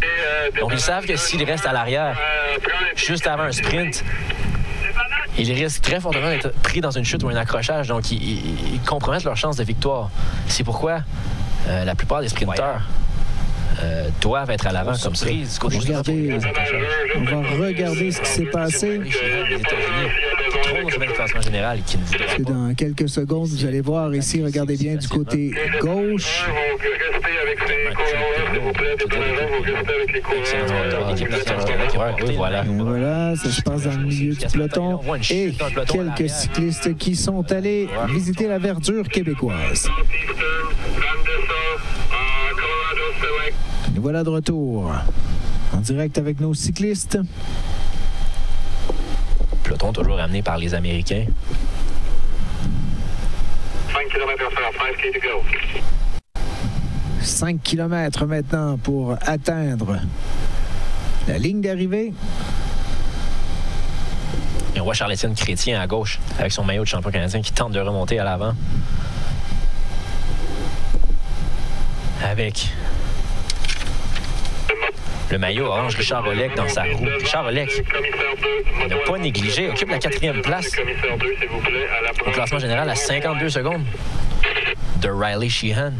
Donc, ils savent que s'il reste à l'arrière, juste avant un sprint, il risque très fortement d'être pris dans une chute ou un accrochage. Donc, ils compromettent leur chance de victoire. C'est pourquoi la plupart des sprinteurs doivent être à l'avant comme ça. On va regarder ce qui s'est passé. C'est dans quelques secondes, vous allez voir ici, regardez bien du côté gauche. Voilà, ça se passe dans le milieu du peloton. Et quelques cyclistes qui sont allés visiter la verdure québécoise. Nous voilà de retour en direct avec nos cyclistes. Peloton toujours amené par les Américains. 5 km à faire, 5 to go. 5 km maintenant pour atteindre la ligne d'arrivée. Et on voit Charles-Étienne Chrétien à gauche avec son maillot de champion canadien qui tente de remonter à l'avant. Avec le maillot orange Richard Olek dans sa roue. Richard Olek n'a pas négligé, occupe la 4e place au classement général à 52 secondes de Riley Sheehan.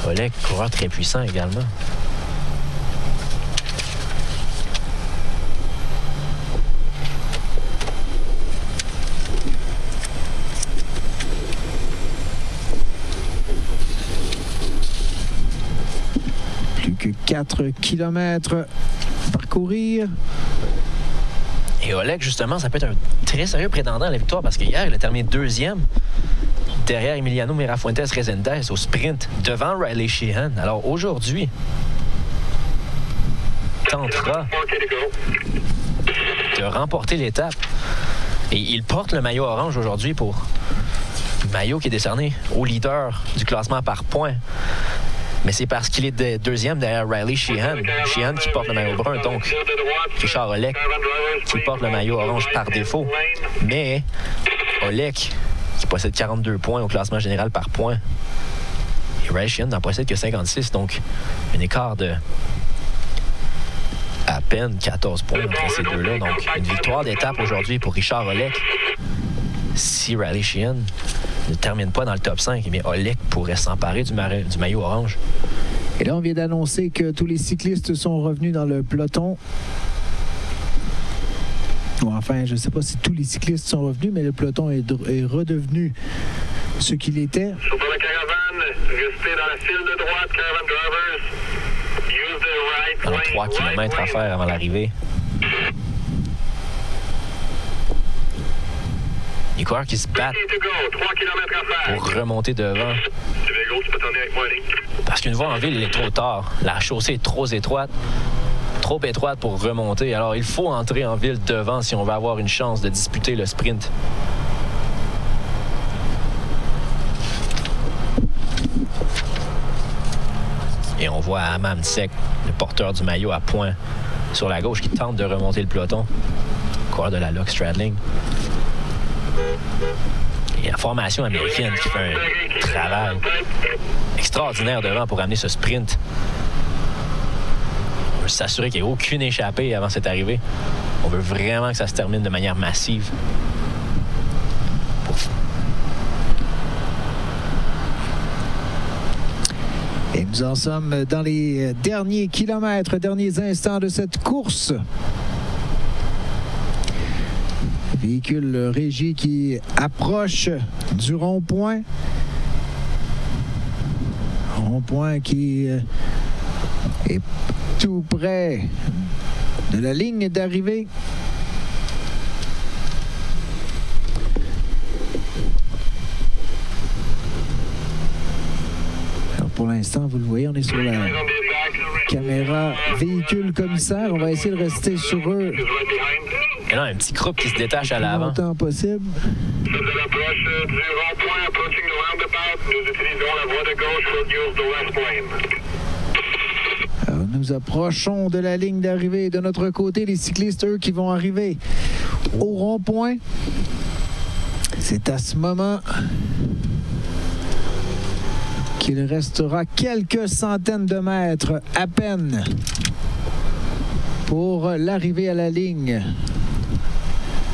Olek, coureur très puissant également. Plus que 4 kilomètres à parcourir. Et Olek, justement, ça peut être un très sérieux prétendant à la victoire parce qu'hier, il a terminé 2e derrière Emiliano Mirafuentes Reséndez au sprint devant Riley Sheehan. Alors aujourd'hui, tentera de remporter l'étape. Et il porte le maillot orange aujourd'hui pour le maillot qui est décerné au leader du classement par points. Mais c'est parce qu'il est deuxième derrière Riley Sheehan. Sheehan qui porte le maillot brun, donc Richard Olek qui porte le maillot orange par défaut. Mais Olek qui possède 42 points au classement général par points. Et Riley Sheehan n'en possède que 56, donc un écart de à peine 14 points entre ces deux-là. Donc, une victoire d'étape aujourd'hui pour Richard Olek. Si Riley Sheehan ne termine pas dans le top 5, eh bien, Olek pourrait s'emparer du maillot orange. Et là, on vient d'annoncer que tous les cyclistes sont revenus dans le peloton. Ou enfin, je ne sais pas si tous les cyclistes sont revenus, mais le peloton est redevenu ce qu'il était. Sur la caravane, restez dans la file de droite, caravan drivers. Use the right Alors, lane. 3 km à faire avant l'arrivée. Les coureurs qui se battent pour remonter devant. Parce qu'une fois en ville, il est trop tard. La chaussée est trop étroite pour remonter. Alors, il faut entrer en ville devant si on veut avoir une chance de disputer le sprint. Et on voit Amam Tsek, le porteur du maillot à point sur la gauche, qui tente de remonter le peloton. Coureur de la Lux Stradling. Et la formation américaine qui fait un travail extraordinaire devant pour amener ce sprint. On veut s'assurer qu'il n'y ait aucune échappée avant cette arrivée. On veut vraiment que ça se termine de manière massive. Et nous en sommes dans les derniers kilomètres, derniers instants de cette course. Véhicule régie qui approche du rond-point. Rond-point qui est tout près de la ligne d'arrivée. Alors pour l'instant, vous le voyez, on est sur la caméra véhicule commissaire. On va essayer de rester sur eux. Et là, un petit groupe qui se détache à l'avant. Le plus longtemps possible. De l'approche du rond-point, approaching the roundabout, nous utilisons la voie de gauche for use the west lane. Alors, nous approchons de la ligne d'arrivée. De notre côté, les cyclistes, eux, qui vont arriver au rond-point. C'est à ce moment qu'il restera quelques centaines de mètres à peine pour l'arrivée à la ligne.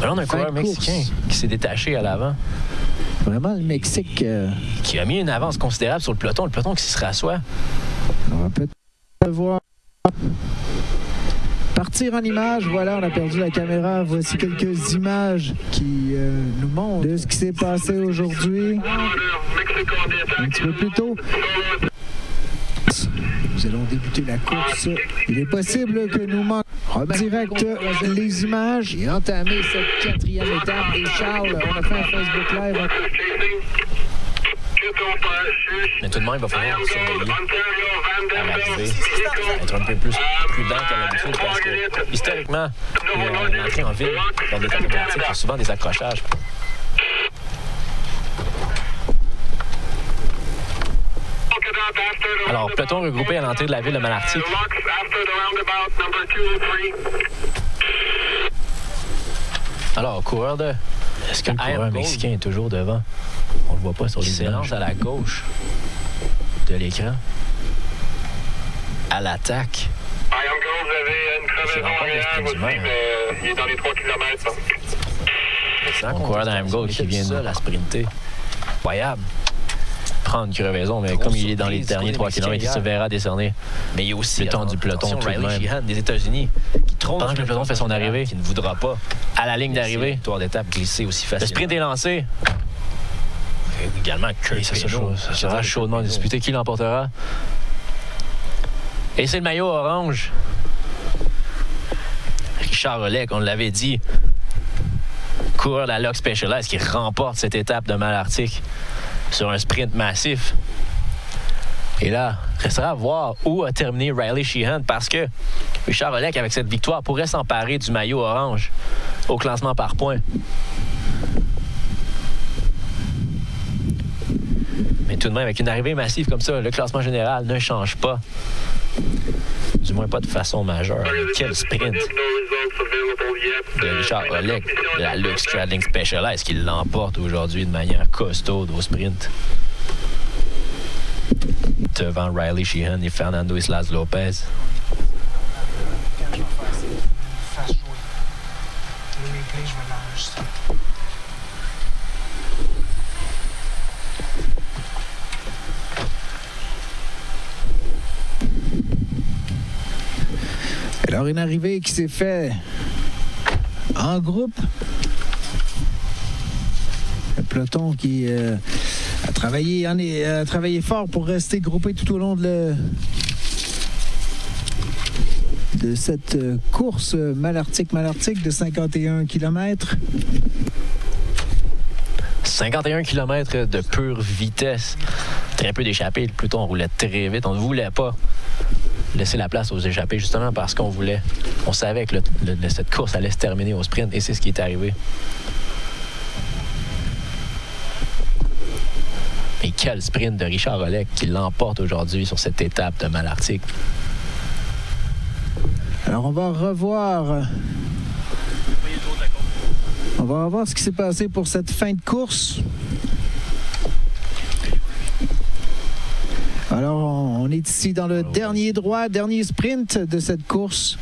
Là, on a un coureur mexicain qui s'est détaché à l'avant. Vraiment, le Mexique... Qui a mis une avance considérable sur le peloton qui se rassoit. On va peut-être le voir partir en image. Voilà, on a perdu la caméra. Voici quelques images qui nous montrent de ce qui s'est passé aujourd'hui. Un petit peu plus tôt. Nous allons débuter la course. Il est possible que nous manquions direct les images et entamer cette 4e étape. Et Charles, on a fait un Facebook Live. Mais tout de même, il va falloir surveiller à l'arrivée, être un peu plus prudent qu'à l'habitude parce que, historiquement, l'entrée en ville, dans des temps climatiques, il y a souvent des accrochages. Alors, peloton regroupé à l'entrée de la ville de Malartic. Alors, coureur de... Est-ce que le coureur mexicain est toujours devant? On le voit pas sur les images. À la gauche de l'écran. À l'attaque. C'est il est dans les 3 km. Mon coureur d'I Am Gold qui vient de la sprinter. Incroyable. Prendre une crevaison, mais comme il est dans les derniers 3 km, il se verra décerner. Mais il y a aussi le temps du peloton tout de même. Des États-Unis qui trône pendant que le peloton fait son arrivée, qui ne voudra pas à la ligne d'arrivée. Victoire d'étape glissée aussi facile. Le sprint est lancé. Et également Kurt Pesneau. Ça sera chaudement disputé. Qui l'emportera? Et c'est le maillot orange. Richard Olek, on l'avait dit. Coureur de la Lux Specialized qui remporte cette étape de Malartic sur un sprint massif. Et là, restera à voir où a terminé Riley Sheehan parce que Richard Olek, avec cette victoire, pourrait s'emparer du maillot orange au classement par points. Mais tout de même, avec une arrivée massive comme ça, le classement général ne change pas. Du moins pas de façon majeure. Quel sprint de Richard Olek de la Lux Stradling Specialized qui l'emporte aujourd'hui de manière costaude au sprint. Devant Riley Sheehan et Fernando Islas Lopez. Alors, une arrivée qui s'est faite en groupe. Le peloton qui a travaillé fort pour rester groupé tout au long de cette course Malartic de 51 km. 51 km de pure vitesse. Très peu d'échappées. Le peloton roulait très vite. On ne voulait pas laisser la place aux échappées, justement parce qu'on savait que cette course allait se terminer au sprint, et c'est ce qui est arrivé. Et quel sprint de Richard Olek qui l'emporte aujourd'hui sur cette étape de Malartic. Alors, on va revoir ce qui s'est passé pour cette fin de course. Alors, on est ici dans le dernier sprint de cette course.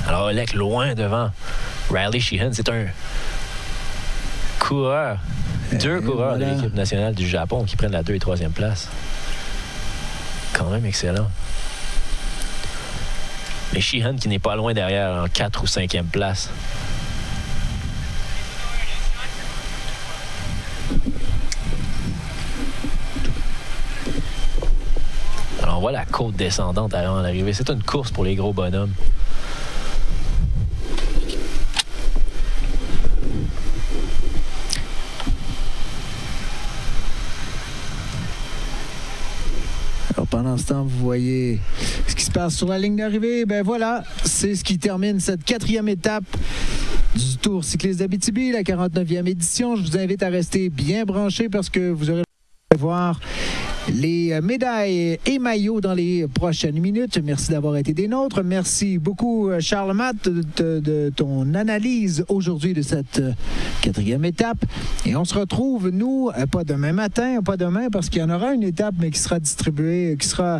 Alors, Olek loin devant. Riley Sheehan, c'est un coureur. Deux coureurs de l'équipe nationale du Japon qui prennent la 2e et 3e place. Quand même excellent. Mais Sheehan qui n'est pas loin derrière en 4e ou 5e place. Alors on voit la côte descendante avant l'arrivée. C'est une course pour les gros bonhommes. Pendant ce temps, vous voyez ce qui se passe sur la ligne d'arrivée. Ben voilà, c'est ce qui termine cette 4e étape du Tour cycliste d'Abitibi, la 49e édition. Je vous invite à rester bien branchés parce que vous aurez voir les médailles et maillots dans les prochaines minutes. Merci d'avoir été des nôtres. Merci beaucoup, Charles Matt, de ton analyse aujourd'hui de cette 4e étape. Et on se retrouve, nous, pas demain matin, pas demain, parce qu'il y en aura une étape, mais qui sera distribuée, qui sera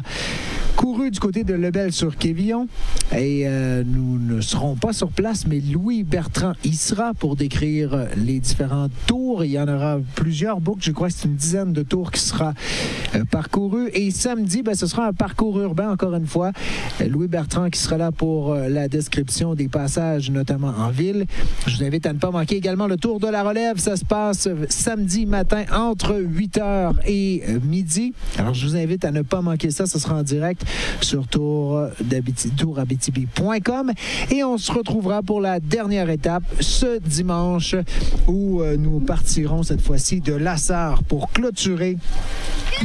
courue du côté de Lebel-sur-Quévillon. Et nous ne serons pas sur place, mais Louis Bertrand y sera pour décrire les différents tours. Il y en aura plusieurs boucles. Je crois que c'est une dizaine de tours qui sera parcouru. Et samedi, ce sera un parcours urbain, encore une fois. Louis Bertrand qui sera là pour la description des passages, notamment en ville. Je vous invite à ne pas manquer également le Tour de la Relève. Ça se passe samedi matin entre 8h et midi. Alors, je vous invite à ne pas manquer ça. Ce sera en direct sur tourabitibi.com. Et on se retrouvera pour la dernière étape ce dimanche où nous partirons cette fois-ci de Lassar pour clôturer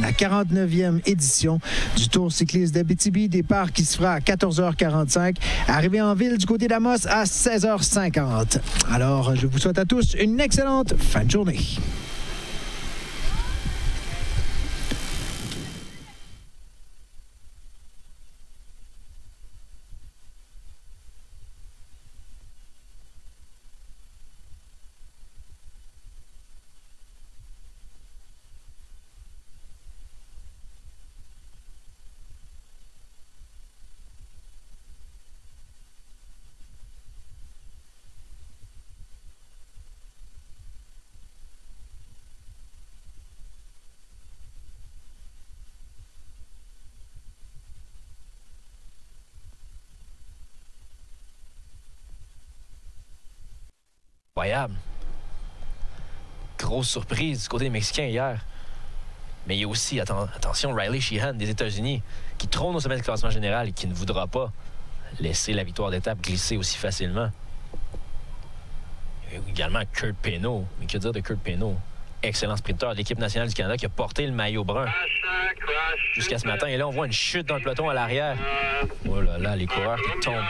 la 49e édition du Tour cycliste d'Abitibi. Départ qui se fera à 14h45. Arrivée en ville du côté d'Amos à 16h50. Alors, je vous souhaite à tous une excellente fin de journée. Incroyable. Grosse surprise du côté des Mexicains hier. Mais il y a aussi, attention, Riley Sheehan des États-Unis qui trône au sommet du classement général et qui ne voudra pas laisser la victoire d'étape glisser aussi facilement. Il y a également Kurt Penneau. Mais que dire de Kurt Penneau? Excellent sprinteur de l'équipe nationale du Canada qui a porté le maillot brun jusqu'à ce matin. Et là, on voit une chute dans le peloton à l'arrière. Oh là là, les coureurs qui tombent.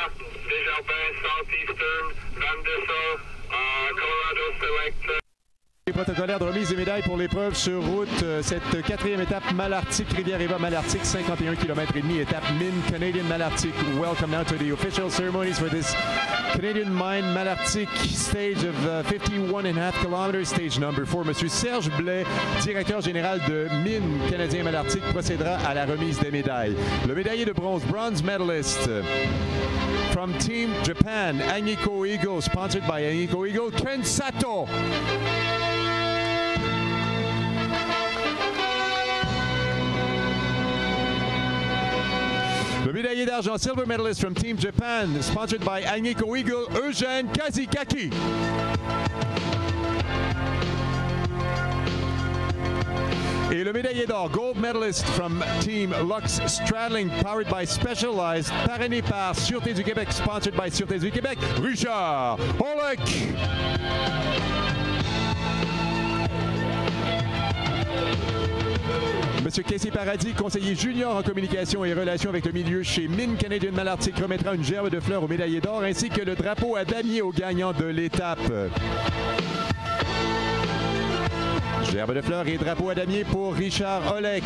Les protocolaires de remise des médailles pour l'épreuve sur route, cette 4e étape Malartic, Rivière-Éva Malartic, 51 km et demi, étape Mine Canadian Malartic. Welcome now to the official ceremonies for this Canadian Mine Malartic stage of 51.5 km, stage number 4. Monsieur Serge Blais, directeur général de Mine Canadien Malartic, procédera à la remise des médailles. Le médaillé de bronze, bronze medalist from Team Japan, Agnico Eagle, sponsored by Agnico Eagle, Ken Sato. Le médaillé médaillé d'argent, silver medalist from Team Japan, sponsored by Agnico Eagle, Eugène Kazikaki. Et le médaillé d'or, gold medalist from Team Lux Straddling, powered by Specialized, parrainé par Sûreté du Québec, sponsored by Sûreté du Québec, Richard Olek. Monsieur Casey Paradis, conseiller junior en communication et relations avec le milieu chez Mines Canadian Malartic, remettra une gerbe de fleurs au médaillé d'or ainsi que le drapeau à damier au gagnant de l'étape. Gerbe de fleurs et drapeau à damier pour Richard Olek.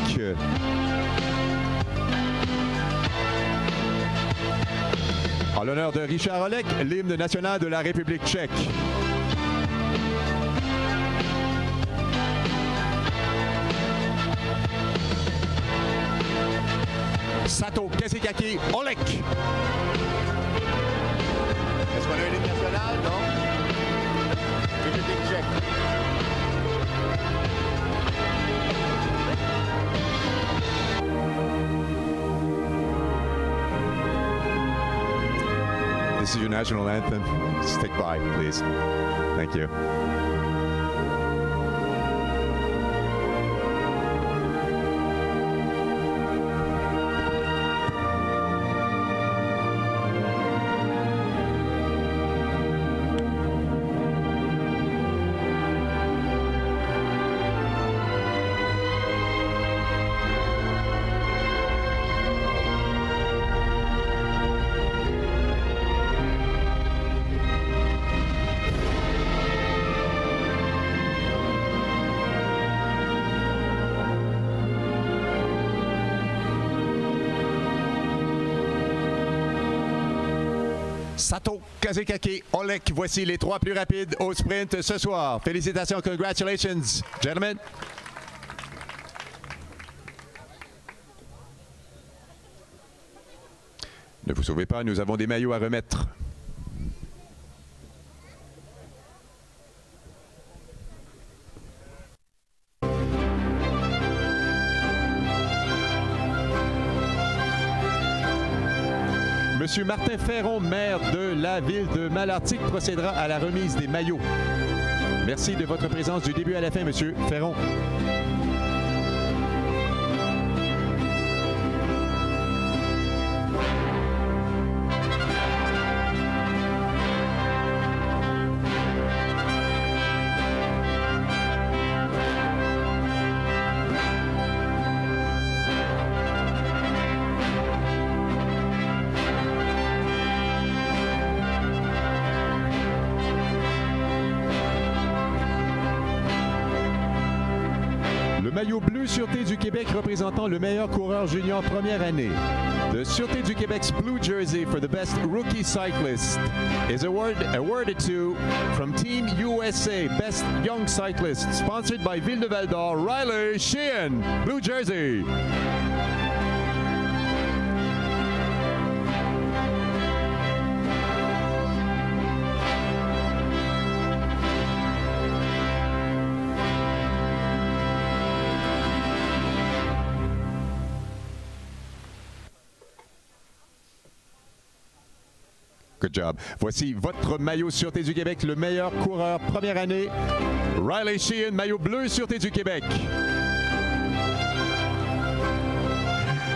En l'honneur de Richard Olek, l'hymne national de la République tchèque. Sato Kazikaki Olek. Est-ce qu'on a un hymne national? Non? République tchèque. This is your national anthem. Stick by, please. Thank you. Sato Kazikaki Olek, voici les trois plus rapides au sprint ce soir. Félicitations, congratulations, gentlemen. Ne vous sauvez pas, nous avons des maillots à remettre. Monsieur Martin Ferron, maire de la ville de Malartic, procédera à la remise des maillots. Merci de votre présence du début à la fin, Monsieur Ferron. Maillot bleu Sûreté du Québec représentant le meilleur coureur junior première année. The Sûreté du Québec's blue jersey for the best rookie cyclist is awarded to from Team USA Best Young Cyclist, sponsored by Ville de Val-d'Or, Riley Sheehan, blue jersey. Good job. Voici votre maillot Sûreté du Québec, le meilleur coureur première année. Riley Sheehan, maillot bleu Sûreté du Québec.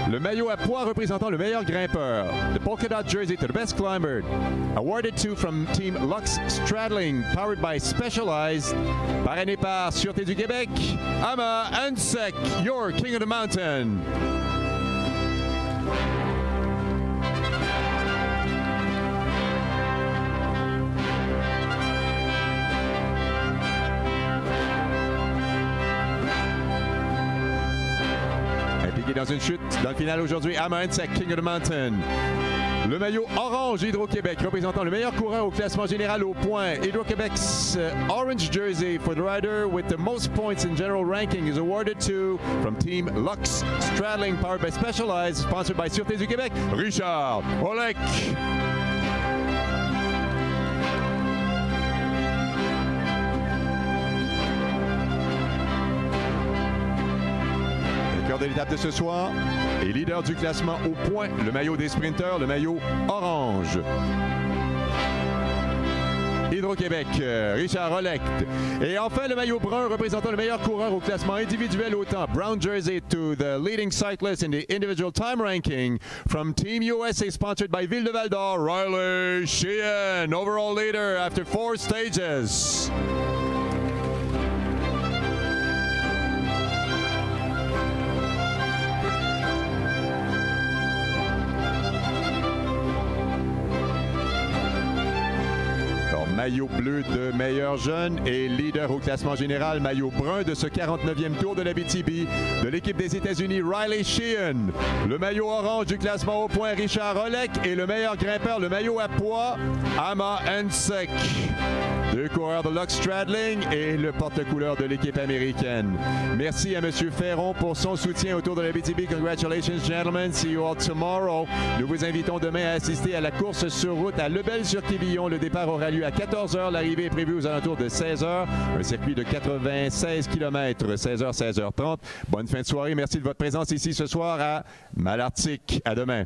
Le maillot à poids représentant le meilleur grimpeur. The polka dot jersey to the best climber. Awarded to from Team Lux Straddling, powered by Specialized. Parrainé par Sûreté du Québec. Ama Ansek, your king of the mountain. Dans une chute dans le final aujourd'hui, Ama Ansek, King of the Mountain. Le maillot orange Hydro-Québec représentant le meilleur coureur au classement général au point. Hydro-Québec's orange jersey for the rider with the most points in general ranking is awarded to from Team Lux Straddling, powered by Specialized, sponsored by Sûreté du Québec, Richard Olek. de l'étape de ce soir. Et leader du classement au point, le maillot des sprinteurs, le maillot orange. Hydro-Québec, Richard Rolect. Et enfin, le maillot brun représentant le meilleur coureur au classement individuel au temps. Brown jersey to the leading cyclist in the individual time ranking from Team USA, sponsored by Ville de Val-d'Or, Riley Sheehan, overall leader after 4 stages. Maillot bleu de meilleur jeune et leader au classement général, maillot brun de ce 49e tour de l'Abitibi de l'équipe des États-Unis, Riley Sheehan. Le maillot orange du classement au point, Richard Rolec, et le meilleur grimpeur, le maillot à poids, Ama Ensek. 2 coureurs de Lux Stradling et le porte-couleur de l'équipe américaine. Merci à M. Ferron pour son soutien autour de l'Abitibi. Congratulations, gentlemen. See you all tomorrow. Nous vous invitons demain à assister à la course sur route à Lebel-sur-Quivillon. Le départ aura lieu à 14 h. L'arrivée est prévue aux alentours de 16 h. Un circuit de 96 km, 16 h, 16 h 30. Bonne fin de soirée. Merci de votre présence ici ce soir à Malartic. À demain.